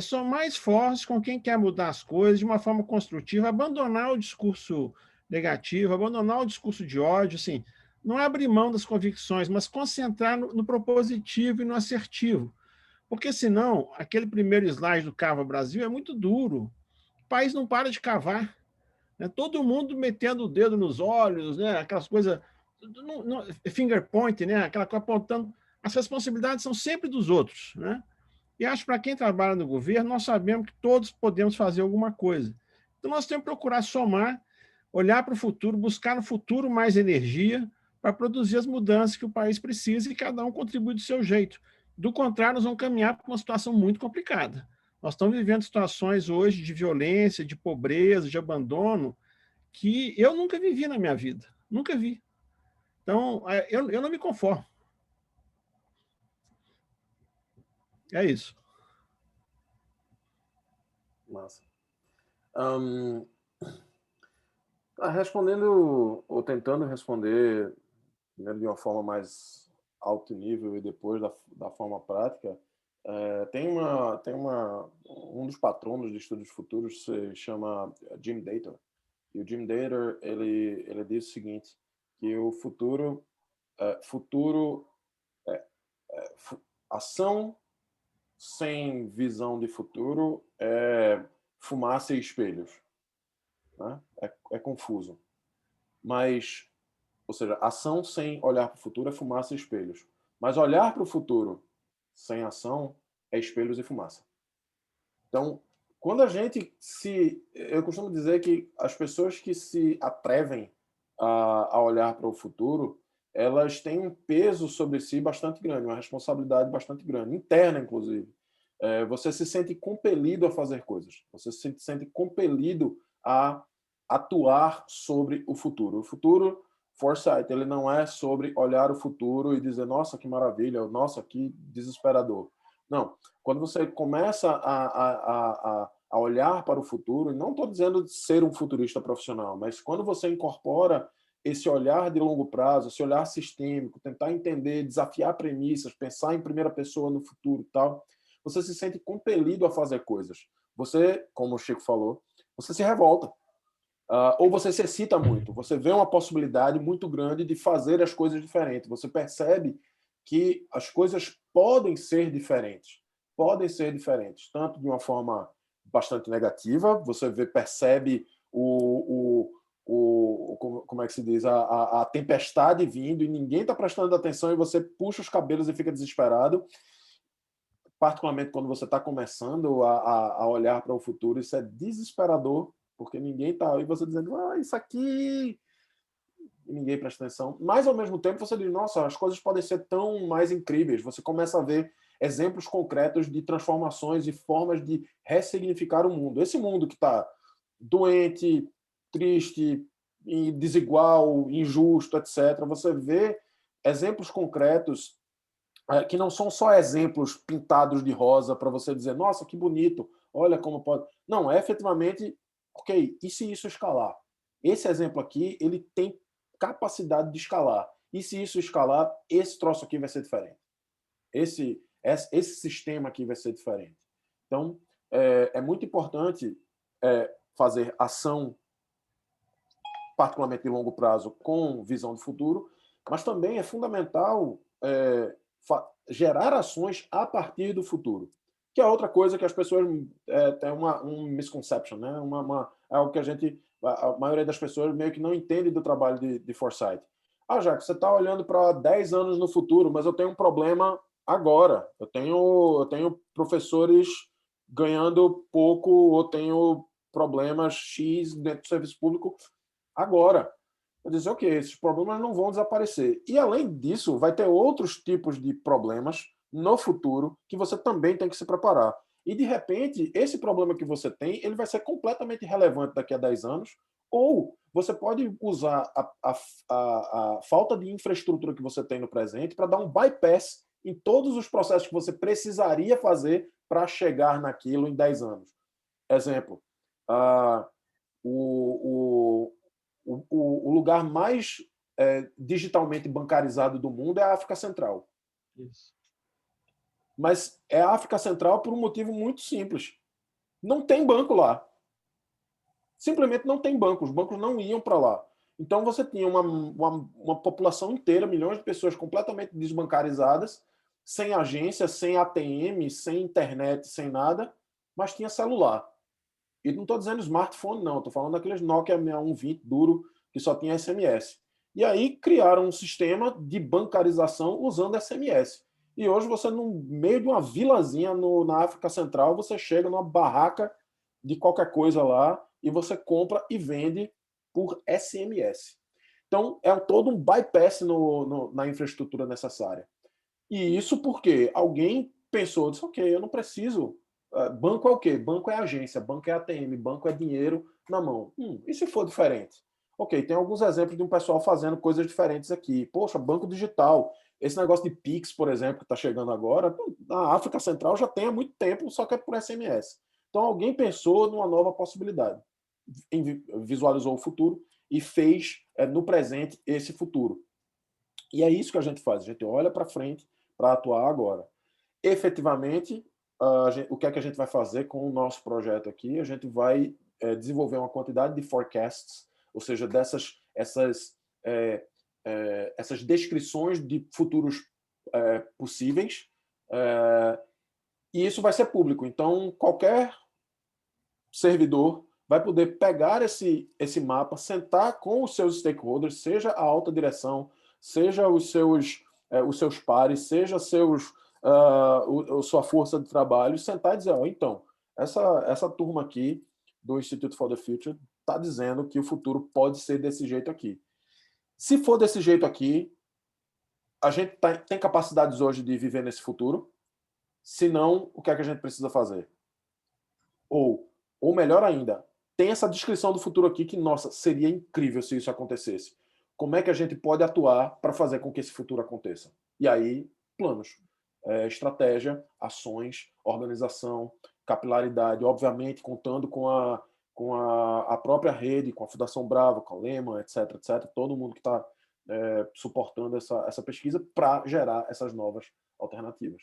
Speaker 2: somar esforços com quem quer mudar as coisas de uma forma construtiva, abandonar o discurso negativo, abandonar o discurso de ódio, assim, não é abrir mão das convicções, mas concentrar no propositivo e no assertivo. Porque, senão, aquele primeiro slide do Cava Brasil é muito duro. O país não para de cavar, né? Todo mundo metendo o dedo nos olhos, né? Aquelas coisas, finger point, né? Aquela coisa apontando. As responsabilidades são sempre dos outros, né? E acho que para quem trabalha no governo, nós sabemos que todos podemos fazer alguma coisa. Então, nós temos que procurar somar, olhar para o futuro, buscar no futuro mais energia para produzir as mudanças que o país precisa e cada um contribui do seu jeito. Do contrário, nós vamos caminhar para uma situação muito complicada. Nós estamos vivendo situações hoje de violência, de pobreza, de abandono, que eu nunca vivi na minha vida. Nunca vi. Então, eu não me conformo. É isso.
Speaker 5: Massa. Respondendo, ou tentando responder, primeiro de uma forma mais alto nível e depois da forma prática, um dos patronos de estudos futuros se chama Jim Dator. E o Jim Dator, ele diz o seguinte, que o ação sem visão de futuro é fumaça e espelhos, né? É confuso. Mas, ou seja, ação sem olhar para o futuro é fumaça e espelhos. Mas olhar para o futuro sem ação é espelhos e fumaça. Então, quando a gente eu costumo dizer que as pessoas que se atrevem a olhar para o futuro, elas têm um peso sobre si bastante grande, uma responsabilidade bastante grande, interna, inclusive. Você se sente compelido a fazer coisas. Você se sente compelido a atuar sobre o futuro. O futuro, foresight, ele não é sobre olhar o futuro e dizer, nossa, que maravilha, nossa, que desesperador. Não. Quando você começa a olhar para o futuro, e não estou dizendo de ser um futurista profissional, mas quando você incorpora esse olhar de longo prazo, esse olhar sistêmico, tentar entender, desafiar premissas, pensar em primeira pessoa no futuro e tal, você se sente compelido a fazer coisas. Você, como o Chico falou, você se revolta. Ou você se excita muito. Você vê uma possibilidade muito grande de fazer as coisas diferentes. Você percebe que as coisas podem ser diferentes. Podem ser diferentes, tanto de uma forma bastante negativa, você percebe como é que se diz, a tempestade vindo e ninguém está prestando atenção e você puxa os cabelos e fica desesperado. Particularmente quando você está começando a olhar para o futuro, isso é desesperador, porque ninguém está aí, você dizendo, isso aqui... E ninguém presta atenção. Mas, ao mesmo tempo, você diz, nossa, as coisas podem ser tão mais incríveis. Você começa a ver exemplos concretos de transformações e formas de ressignificar o mundo. Esse mundo que está doente, triste, desigual, injusto, etc. Você vê exemplos concretos que não são só exemplos pintados de rosa para você dizer, nossa, que bonito, olha como pode... Não, é efetivamente, ok, e se isso escalar? Esse exemplo aqui, ele tem capacidade de escalar. E se isso escalar, esse troço aqui vai ser diferente. Esse sistema aqui vai ser diferente. Então, é muito importante fazer ação, particularmente de longo prazo, com visão de futuro, mas também é fundamental gerar ações a partir do futuro, que é outra coisa que as pessoas têm um misconception, né? Algo que a maioria das pessoas meio que não entende do trabalho de foresight. Jacques, você está olhando para 10 anos no futuro, mas eu tenho um problema agora. Eu tenho professores ganhando pouco ou tenho problemas X dentro do serviço público agora. Eu disse, ok, esses problemas não vão desaparecer. E, além disso, vai ter outros tipos de problemas no futuro que você também tem que se preparar. E, de repente, esse problema que você tem, ele vai ser completamente relevante daqui a 10 anos, ou você pode usar a falta de infraestrutura que você tem no presente para dar um bypass em todos os processos que você precisaria fazer para chegar naquilo em 10 anos. Exemplo, o lugar mais digitalmente bancarizado do mundo é a África Central.
Speaker 2: Isso.
Speaker 5: Mas é a África Central por um motivo muito simples. Não tem banco lá. Simplesmente não tem banco. Os bancos não iam para lá. Então você tinha uma população inteira, milhões de pessoas completamente desbancarizadas, sem agência, sem ATM, sem internet, sem nada, mas tinha celular. E não estou dizendo smartphone, não. Estou falando daqueles Nokia 6120 duro que só tinha SMS. E aí criaram um sistema de bancarização usando SMS. E hoje você, no meio de uma vilazinha na África Central, você chega numa barraca de qualquer coisa lá e você compra e vende por SMS. Então, é todo um bypass na infraestrutura necessária. E isso porque alguém pensou, disse, ok, eu não preciso... Banco é o quê? Banco é agência, banco é ATM, banco é dinheiro na mão. E se for diferente? Ok, tem alguns exemplos de um pessoal fazendo coisas diferentes aqui. Poxa, banco digital. Esse negócio de Pix, por exemplo, que está chegando agora, na África Central já tem há muito tempo, só que é por SMS. Então alguém pensou numa nova possibilidade, visualizou o futuro e fez no presente esse futuro. E é isso que a gente faz, a gente olha para frente para atuar agora. Efetivamente, o que é que a gente vai fazer com o nosso projeto aqui? A gente vai desenvolver uma quantidade de forecasts, ou seja, essas descrições de futuros possíveis, e isso vai ser público. Então, qualquer servidor vai poder pegar esse mapa, sentar com os seus stakeholders, seja a alta direção, seja os seus pares, seja sua força de trabalho, sentar e dizer, então, essa turma aqui do Institute for the Future está dizendo que o futuro pode ser desse jeito aqui. Se for desse jeito aqui, a gente tem capacidades hoje de viver nesse futuro? Se não, o que é que a gente precisa fazer? Ou melhor ainda, tem essa descrição do futuro aqui que, nossa, seria incrível se isso acontecesse. Como é que a gente pode atuar para fazer com que esse futuro aconteça? E aí, planos. Estratégia, ações, organização, capilaridade, obviamente contando com a própria rede, com a Fundação Brava, com a Lehman, etc., todo mundo que está suportando essa pesquisa para gerar essas novas alternativas.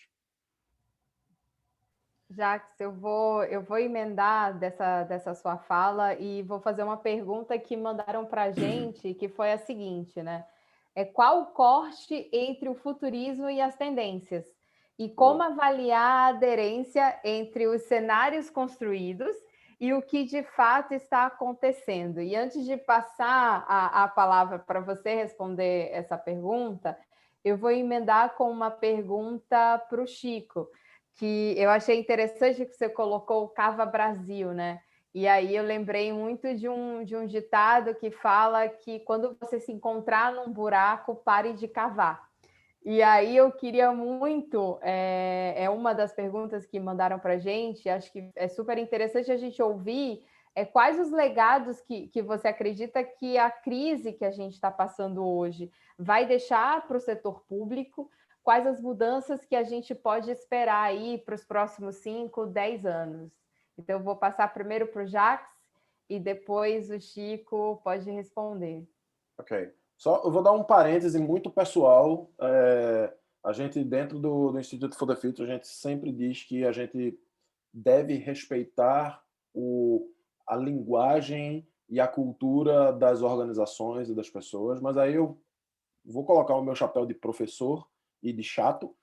Speaker 4: Jacques, eu vou emendar dessa sua fala e vou fazer uma pergunta que mandaram para a gente, que foi a seguinte, né? Qual o corte entre o futurismo e as tendências? E como avaliar a aderência entre os cenários construídos e o que de fato está acontecendo? E antes de passar a palavra para você responder essa pergunta, eu vou emendar com uma pergunta para o Chico, que eu achei interessante que você colocou o Cava Brasil, né? E aí eu lembrei muito de um ditado que fala que quando você se encontrar num buraco, pare de cavar. E aí eu queria muito, uma das perguntas que mandaram para a gente, acho que é super interessante a gente ouvir quais os legados que você acredita que a crise que a gente está passando hoje vai deixar para o setor público, quais as mudanças que a gente pode esperar aí para os próximos 5, 10 anos. Então, eu vou passar primeiro para o Jacques e depois o Chico pode responder.
Speaker 5: Ok. Eu vou dar um parêntese muito pessoal. A gente, dentro do Institute for the Future, a gente sempre diz que a gente deve respeitar a linguagem e a cultura das organizações e das pessoas, mas aí eu vou colocar o meu chapéu de professor e de chato,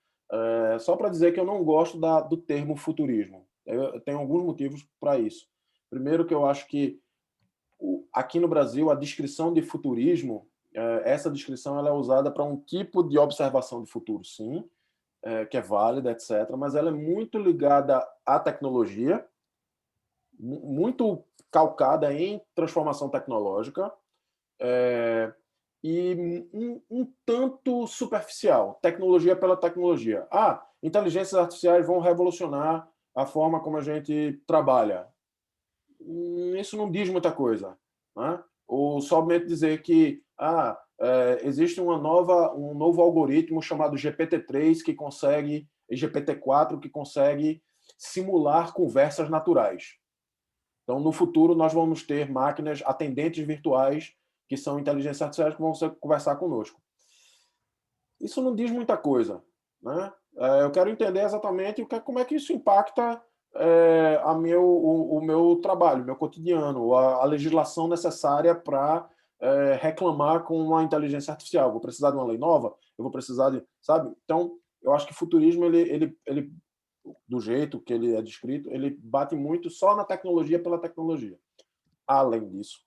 Speaker 5: só para dizer que eu não gosto do termo futurismo. Eu tenho alguns motivos para isso. Primeiro, que eu acho que aqui no Brasil a descrição de futurismo, essa descrição ela é usada para um tipo de observação de futuro, sim, que é válida, etc., mas ela é muito ligada à tecnologia, muito calcada em transformação tecnológica, e um tanto superficial, tecnologia pela tecnologia. Inteligências artificiais vão revolucionar a forma como a gente trabalha. Isso não diz muita coisa, né? Ou somente dizer que existe um novo algoritmo chamado GPT-3 que consegue, e GPT-4 que consegue simular conversas naturais. Então, no futuro, nós vamos ter máquinas atendentes virtuais que são inteligências artificiais que vão conversar conosco. Isso não diz muita coisa, né? Eu quero entender exatamente como é que isso impacta o meu trabalho, o meu cotidiano, a legislação necessária para reclamar com uma inteligência artificial. Vou precisar de uma lei nova? Eu vou precisar de... Sabe? Então, eu acho que o futurismo, ele do jeito que ele é descrito, ele bate muito só na tecnologia pela tecnologia. Além disso,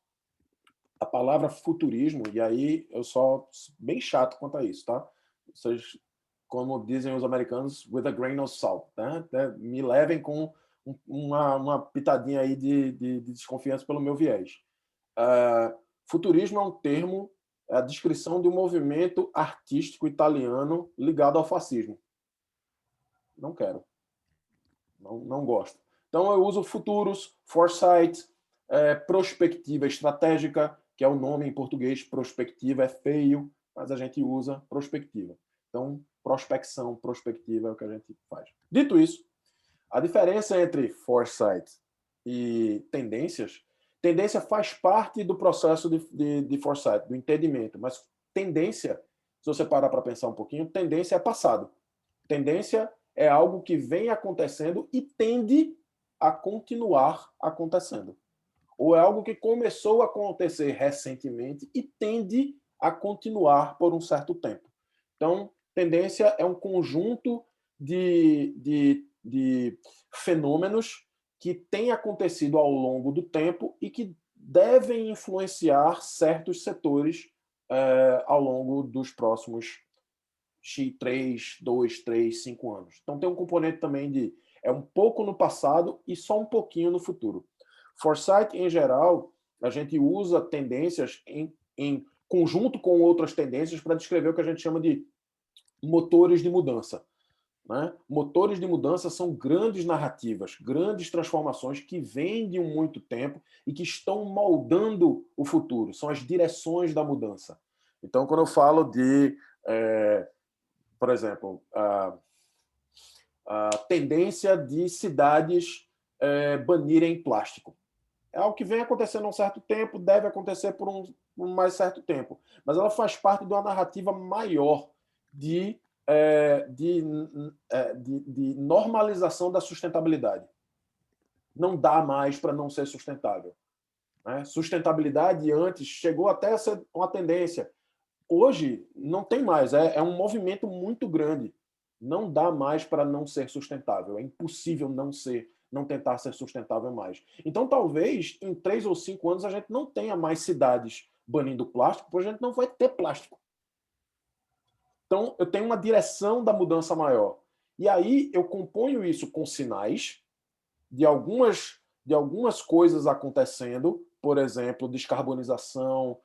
Speaker 5: a palavra futurismo, e aí eu sou bem chato quanto a isso, tá? Vocês, como dizem os americanos, with a grain of salt, né? Me levem com uma pitadinha aí de desconfiança pelo meu viés. Futurismo é um termo, é a descrição de um movimento artístico italiano ligado ao fascismo. Não quero. Não gosto. Então, eu uso futuros, foresight, prospectiva estratégica, que é o nome em português. Prospectiva é feio, mas a gente usa prospectiva. Então, prospecção, prospectiva é o que a gente faz. Dito isso, a diferença entre foresight e tendência faz parte do processo de foresight, do entendimento, mas tendência, se você parar para pensar um pouquinho, tendência é passado. Tendência é algo que vem acontecendo e tende a continuar acontecendo. Ou é algo que começou a acontecer recentemente e tende a continuar por um certo tempo. Então, tendência é um conjunto de fenômenos que têm acontecido ao longo do tempo e que devem influenciar certos setores ao longo dos próximos 3, 2, 3, 5 anos. Então tem um componente também é um pouco no passado e só um pouquinho no futuro. Foresight, em geral, a gente usa tendências em conjunto com outras tendências para descrever o que a gente chama de motores de mudança. Né? Motores de mudança são grandes narrativas, grandes transformações que vêm de muito tempo e que estão moldando o futuro. São as direções da mudança. Então, quando eu falo de... por exemplo, a tendência de cidades banirem plástico. É algo que vem acontecendo há um certo tempo, deve acontecer por um mais certo tempo. Mas ela faz parte de uma narrativa maior de normalização da sustentabilidade. Não dá mais para não ser sustentável. Né? Sustentabilidade antes chegou até a ser uma tendência. Hoje não tem mais, é um movimento muito grande. Não dá mais para não ser sustentável. É impossível não tentar ser sustentável mais. Então, talvez, em 3 ou 5 anos, a gente não tenha mais cidades banindo plástico, porque a gente não vai ter plástico. Então, eu tenho uma direção da mudança maior. E aí, eu componho isso com sinais de algumas coisas acontecendo, por exemplo, descarbonização,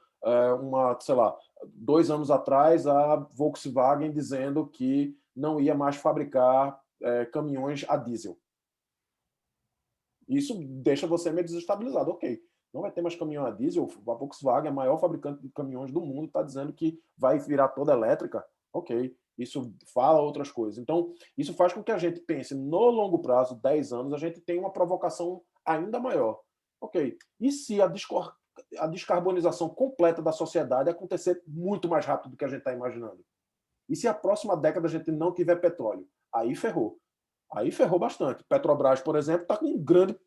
Speaker 5: sei lá, 2 anos atrás, a Volkswagen dizendo que não ia mais fabricar caminhões a diesel. Isso deixa você meio desestabilizado. Ok, não vai ter mais caminhão a diesel, a Volkswagen, a maior fabricante de caminhões do mundo, está dizendo que vai virar toda elétrica. Ok, isso fala outras coisas. Então, isso faz com que a gente pense, no longo prazo, 10 anos, a gente tem uma provocação ainda maior. Ok, e se a descarbonização completa da sociedade acontecer muito mais rápido do que a gente está imaginando? E se a próxima década a gente não tiver petróleo? Aí ferrou. Aí ferrou bastante. Petrobras, por exemplo, está com um grande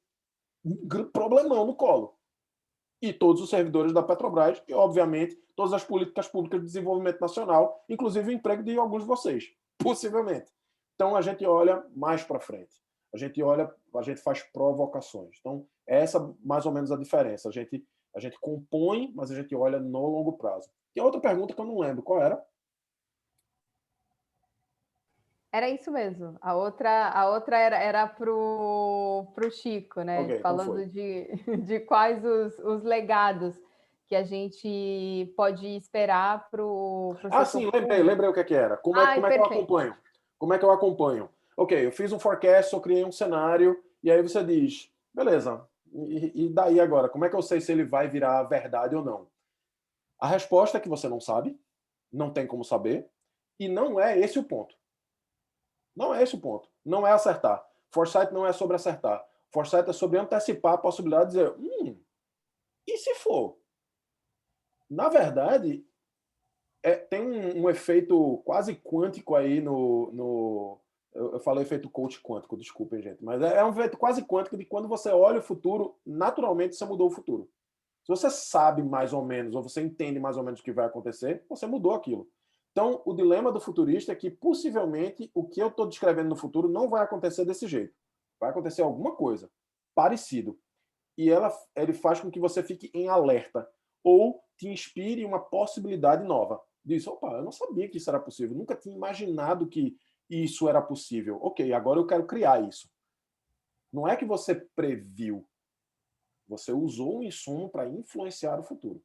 Speaker 5: problemão no colo. E todos os servidores da Petrobras, e, obviamente, todas as políticas públicas de desenvolvimento nacional, inclusive o emprego de alguns de vocês, possivelmente. Então, a gente olha mais para frente. A gente faz provocações. Então, essa mais ou menos a diferença. A gente compõe, mas a gente olha no longo prazo. E a outra pergunta que eu não lembro, qual era?
Speaker 4: Era isso mesmo. A outra era pro Chico, né?
Speaker 5: Ok, então
Speaker 4: Falando
Speaker 5: foi.
Speaker 4: de quais os legados que a gente pode esperar para o setor
Speaker 5: Sim,
Speaker 4: público.
Speaker 5: lembrei o que era. Como é que eu
Speaker 4: perfeito.
Speaker 5: acompanho? Como é que eu acompanho? Ok, eu fiz um forecast, eu criei um cenário, e aí você diz, beleza, e daí agora? Como é que eu sei se ele vai virar verdade ou não? A resposta é que você não sabe, não tem como saber, e não é esse o ponto. Não é esse o ponto. Não é acertar. Foresight não é sobre acertar. Foresight é sobre antecipar a possibilidade de dizer, e se for? Na verdade, tem um efeito quase quântico aí eu falei efeito coach quântico, desculpem, gente, mas é um efeito quase quântico de quando você olha o futuro, naturalmente você mudou o futuro. Se você sabe mais ou menos, ou você entende mais ou menos o que vai acontecer, você mudou aquilo. Então, o dilema do futurista é que, possivelmente, o que eu estou descrevendo no futuro não vai acontecer desse jeito. Vai acontecer alguma coisa parecido. E ele faz com que você fique em alerta ou te inspire uma possibilidade nova. Diz, opa, eu não sabia que isso era possível, nunca tinha imaginado que isso era possível. Ok, agora eu quero criar isso. Não é que você previu, você usou um insumo para influenciar o futuro.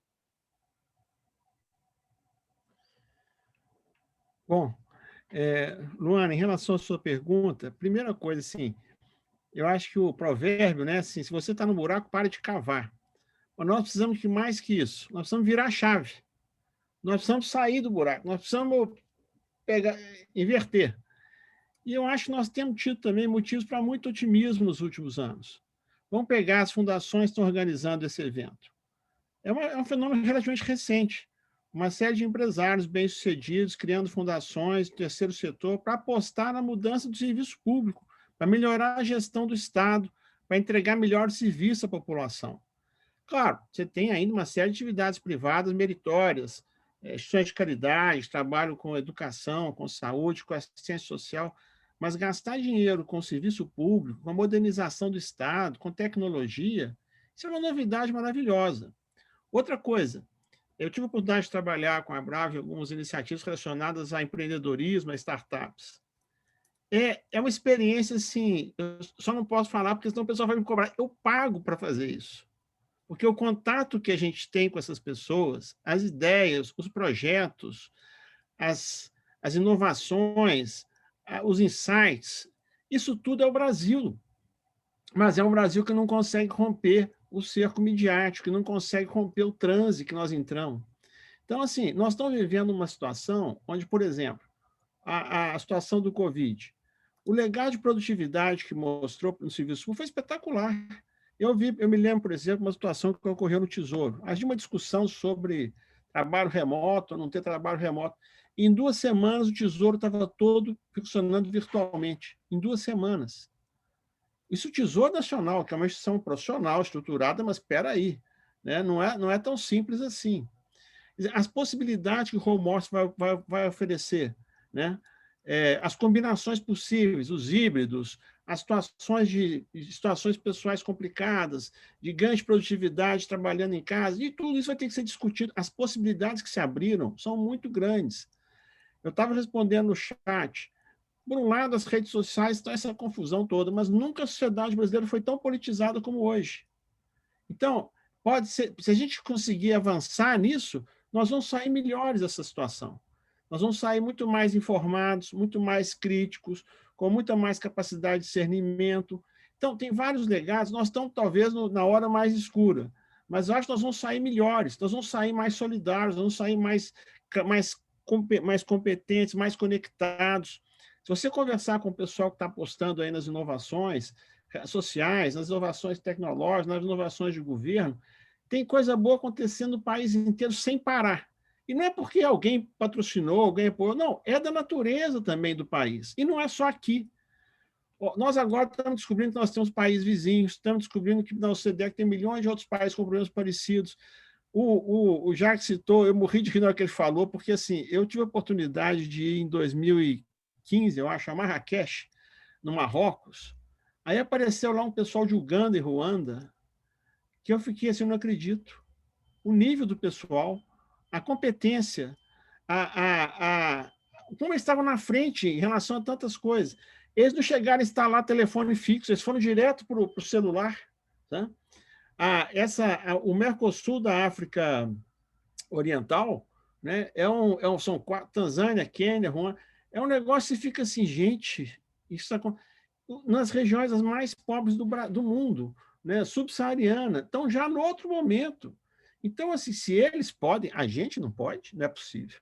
Speaker 2: Bom, Luana, em relação à sua pergunta, primeira coisa, assim, eu acho que o provérbio, né, assim, se você está no buraco, pare de cavar. Mas nós precisamos de mais que isso. Nós precisamos virar a chave. Nós precisamos sair do buraco. Nós precisamos inverter. E eu acho que nós temos tido também motivos para muito otimismo nos últimos anos. Vamos pegar as fundações que estão organizando esse evento. É um fenômeno relativamente recente. Uma série de empresários bem-sucedidos criando fundações do terceiro setor para apostar na mudança do serviço público, para melhorar a gestão do Estado, para entregar melhor serviço à população. Claro, você tem ainda uma série de atividades privadas meritórias, instituições de caridade, trabalho com educação, com saúde, com assistência social, mas gastar dinheiro com serviço público, com a modernização do Estado, com tecnologia, isso é uma novidade maravilhosa. Outra coisa, eu tive a oportunidade de trabalhar com a Brava em algumas iniciativas relacionadas a empreendedorismo, a startups. É uma experiência, assim, eu só não posso falar, porque senão o pessoal vai me cobrar. Eu pago para fazer isso. Porque o contato que a gente tem com essas pessoas, as ideias, os projetos, as inovações, os insights, isso tudo é o Brasil. Mas é um Brasil que não consegue romper o cerco midiático, que não consegue romper o transe que nós entramos. Então, assim, nós estamos vivendo uma situação onde, por exemplo, a situação do Covid, o legado de produtividade que mostrou no serviço público foi espetacular. Eu me lembro, por exemplo, uma situação que ocorreu no Tesouro. Havia uma discussão sobre trabalho remoto, não ter trabalho remoto. Em 2 semanas, o Tesouro estava todo funcionando virtualmente. Em 2 semanas. Isso o Tesouro Nacional, que é uma instituição profissional, estruturada, mas espera aí, né? Não é tão simples assim. As possibilidades que o home office vai oferecer, né? As combinações possíveis, os híbridos, as situações pessoais complicadas, de ganho de produtividade trabalhando em casa, e tudo isso vai ter que ser discutido. As possibilidades que se abriram são muito grandes. Eu estava respondendo no chat. Por um lado, as redes sociais estão essa confusão toda, mas nunca a sociedade brasileira foi tão politizada como hoje. Então, pode ser, se a gente conseguir avançar nisso, nós vamos sair melhores dessa situação. Nós vamos sair muito mais informados, muito mais críticos, com muita mais capacidade de discernimento. Então, tem vários legados. Nós estamos, talvez, na hora mais escura, mas eu acho que nós vamos sair melhores, nós vamos sair mais solidários, nós vamos sair mais competentes, mais conectados. Se você conversar com o pessoal que está apostando aí nas inovações sociais, nas inovações tecnológicas, nas inovações de governo, tem coisa boa acontecendo no país inteiro sem parar. E não é porque alguém patrocinou, alguém apoiou, não, é da natureza também do país. E não é só aqui. Nós agora estamos descobrindo que nós temos países vizinhos, estamos descobrindo que na OCDE tem milhões de outros países com problemas parecidos. O Jacques citou, eu morri de rir na hora que ele falou, porque assim, eu tive a oportunidade de ir em 2015, eu acho, a Marrakech, no Marrocos. Aí apareceu lá um pessoal de Uganda e Ruanda, que eu fiquei assim, eu não acredito. O nível do pessoal, a competência, como eles estavam na frente em relação a tantas coisas. Eles não chegaram a instalar telefone fixo, eles foram direto para o celular. Tá? O Mercosul da África Oriental, né, são Tanzânia, Quênia, Ruanda, é um negócio que fica assim, gente, isso nas regiões as mais pobres do mundo, né, subsaariana, estão já no outro momento. Então, assim, se eles podem, a gente não pode, não é possível.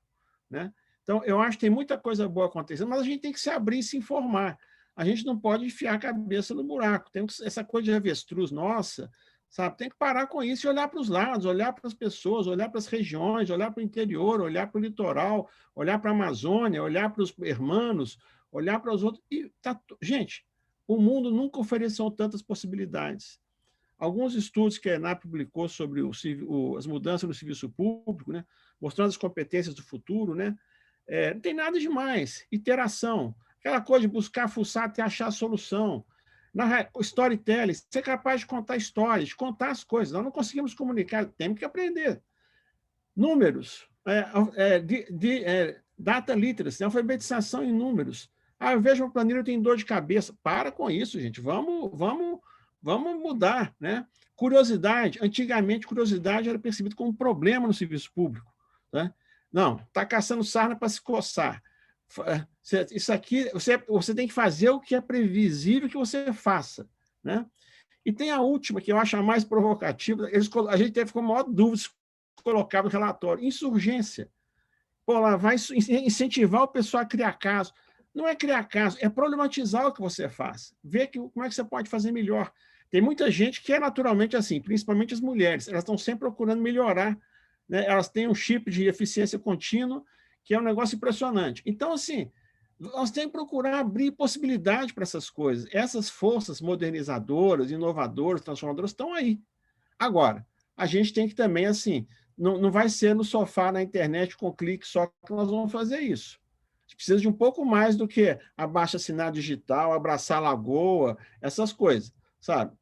Speaker 2: Né? Então, eu acho que tem muita coisa boa acontecendo, mas a gente tem que se abrir e se informar. A gente não pode enfiar a cabeça no buraco. Tem essa coisa de avestruz nossa, sabe? Tem que parar com isso e olhar para os lados, olhar para as pessoas, olhar para as regiões, olhar para o interior, olhar para o litoral, olhar para a Amazônia, olhar para os hermanos, olhar para os outros. Gente, o mundo nunca ofereceu tantas possibilidades. Alguns estudos que a ENAP publicou sobre as mudanças no serviço público, né, mostrando as competências do futuro, né, não tem nada demais. Iteração, aquela coisa de buscar, fuçar até achar a solução. Storytelling, ser capaz de contar histórias, de contar as coisas. Nós não conseguimos comunicar, temos que aprender. Números, data literacy, alfabetização em números. Eu vejo uma planilha, eu tenho dor de cabeça. Para com isso, gente. Vamos mudar, né? Curiosidade. Antigamente, curiosidade era percebida como um problema no serviço público. Né? Não, está caçando sarna para se coçar. Isso aqui, você tem que fazer o que é previsível que você faça. Né? E tem a última, que eu acho a mais provocativa. A gente teve com a maior dúvida se colocava no relatório. Insurgência. Pô, lá vai incentivar o pessoal a criar caso. Não é criar caso, é problematizar o que você faz. Ver como é que você pode fazer melhor. Tem muita gente que é naturalmente assim, principalmente as mulheres. Elas estão sempre procurando melhorar. Né? Elas têm um chip de eficiência contínua, que é um negócio impressionante. Então, assim, nós temos que procurar abrir possibilidade para essas coisas. Essas forças modernizadoras, inovadoras, transformadoras estão aí. Agora, a gente tem que também, assim, não vai ser no sofá, na internet, com clique só que nós vamos fazer isso. A gente precisa de um pouco mais do que abaixo-assinado digital, abraçar a lagoa, essas coisas, sabe?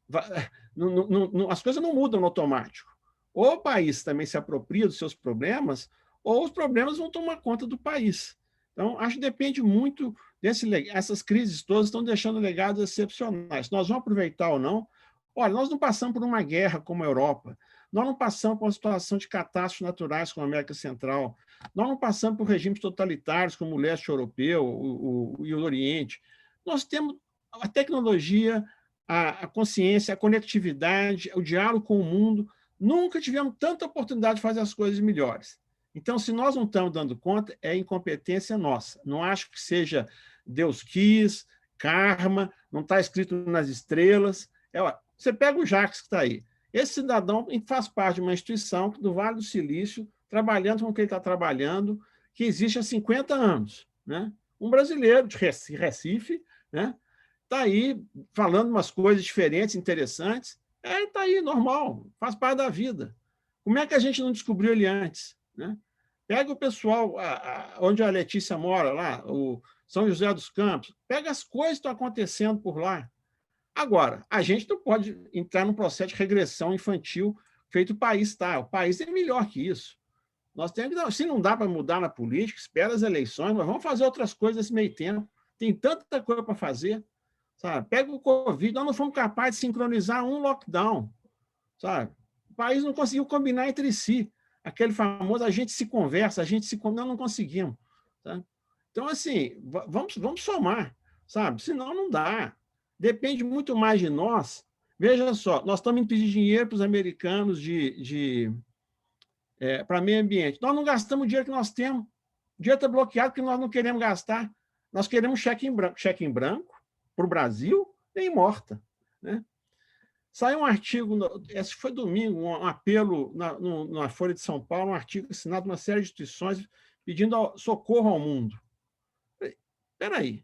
Speaker 2: As coisas não mudam no automático. Ou o país também se apropria dos seus problemas, ou os problemas vão tomar conta do país. Então, acho que depende muito essas crises todas estão deixando legados excepcionais. Nós vamos aproveitar ou não? Olha, nós não passamos por uma guerra como a Europa, nós não passamos por uma situação de catástrofes naturais como a América Central, nós não passamos por regimes totalitários como o leste europeu e o Oriente. Nós temos a tecnologia, a consciência, a conectividade, o diálogo com o mundo. Nunca tivemos tanta oportunidade de fazer as coisas melhores. Então, se nós não estamos dando conta, é incompetência nossa. Não acho que seja Deus quis, karma, não está escrito nas estrelas. Você pega o Jacques que está aí. Esse cidadão faz parte de uma instituição do Vale do Silício, trabalhando com o que ele está trabalhando, que existe há 50 anos. Né? Um brasileiro de Recife, né? Está aí falando umas coisas diferentes, interessantes. Está aí, normal, faz parte da vida. Como é que a gente não descobriu ele antes? Né? Pega o pessoal onde a Letícia mora, lá, o São José dos Campos, pega as coisas que estão acontecendo por lá. Agora, a gente não pode entrar num processo de regressão infantil feito o país está. O país é melhor que isso. Nós temos que, se não dá para mudar na política, espera as eleições, mas vamos fazer outras coisas nesse meio tempo. Tem tanta coisa para fazer. Sabe? Pega o Covid, nós não fomos capazes de sincronizar um lockdown. Sabe? O país não conseguiu combinar entre si. Aquele famoso, a gente se conversa, nós não conseguimos. Tá? Então, assim, vamos somar, sabe? Senão não dá. Depende muito mais de nós. Veja só, nós estamos indo pedir dinheiro para os americanos para meio ambiente. Nós não gastamos o dinheiro que nós temos. O dinheiro está bloqueado porque nós não queremos gastar. Nós queremos cheque em branco para o Brasil, nem morta. Né? Saiu um artigo, esse foi domingo, um apelo na Folha de São Paulo, um artigo assinado por uma série de instituições pedindo socorro ao mundo. Espera aí.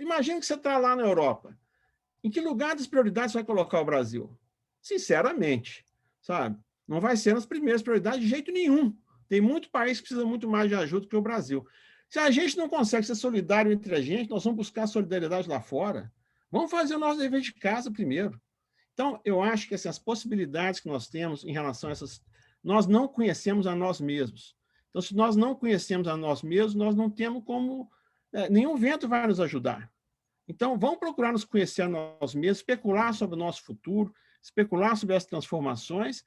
Speaker 2: Imagina que você está lá na Europa. Em que lugar das prioridades vai colocar o Brasil? Sinceramente, sabe? Não vai ser nas primeiras prioridades de jeito nenhum. Tem muito país que precisa muito mais de ajuda que o Brasil. Se a gente não consegue ser solidário entre a gente, nós vamos buscar solidariedade lá fora. Vamos fazer o nosso dever de casa primeiro. Então, eu acho que as possibilidades que nós temos em relação a essas... Nós não conhecemos a nós mesmos. Então, se nós não conhecemos a nós mesmos, nós não temos como... nenhum vento vai nos ajudar. Então, vamos procurar nos conhecer a nós mesmos, especular sobre o nosso futuro, especular sobre as transformações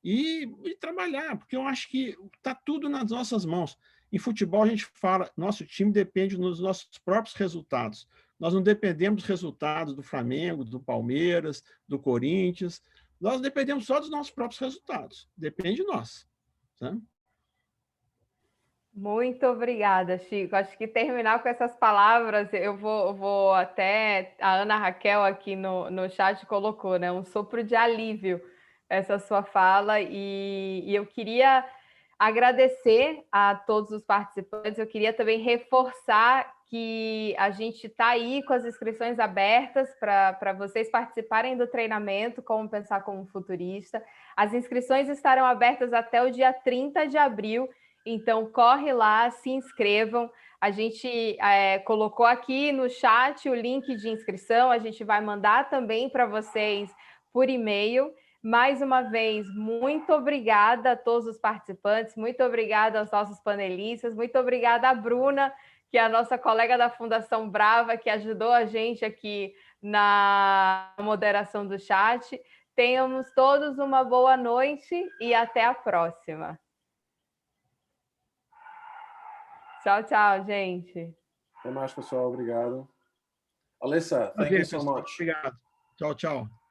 Speaker 2: e trabalhar, porque eu acho que está tudo nas nossas mãos. Em futebol, a gente fala, nosso time depende dos nossos próprios resultados. Nós não dependemos dos resultados do Flamengo, do Palmeiras, do Corinthians. Nós dependemos só dos nossos próprios resultados. Depende de nós. Tá?
Speaker 4: Muito obrigada, Chico. Acho que terminar com essas palavras, eu vou até... A Ana Raquel aqui no chat colocou, né? Um sopro de alívio essa sua fala. E eu queria agradecer a todos os participantes. Eu queria também reforçar que a gente está aí com as inscrições abertas para vocês participarem do treinamento Como Pensar como Futurista. As inscrições estarão abertas até o dia 30 de abril. Então, corre lá, se inscrevam. A gente colocou aqui no chat o link de inscrição, a gente vai mandar também para vocês por e-mail. Mais uma vez, muito obrigada a todos os participantes, muito obrigada aos nossos panelistas, muito obrigada à Bruna, que é a nossa colega da Fundação Brava, que ajudou a gente aqui na moderação do chat. Tenhamos todos uma boa noite e até a próxima. Tchau, tchau, gente.
Speaker 5: Até mais, pessoal. Obrigado. Alyssa, thank you so much.
Speaker 2: Obrigado. Tchau, tchau.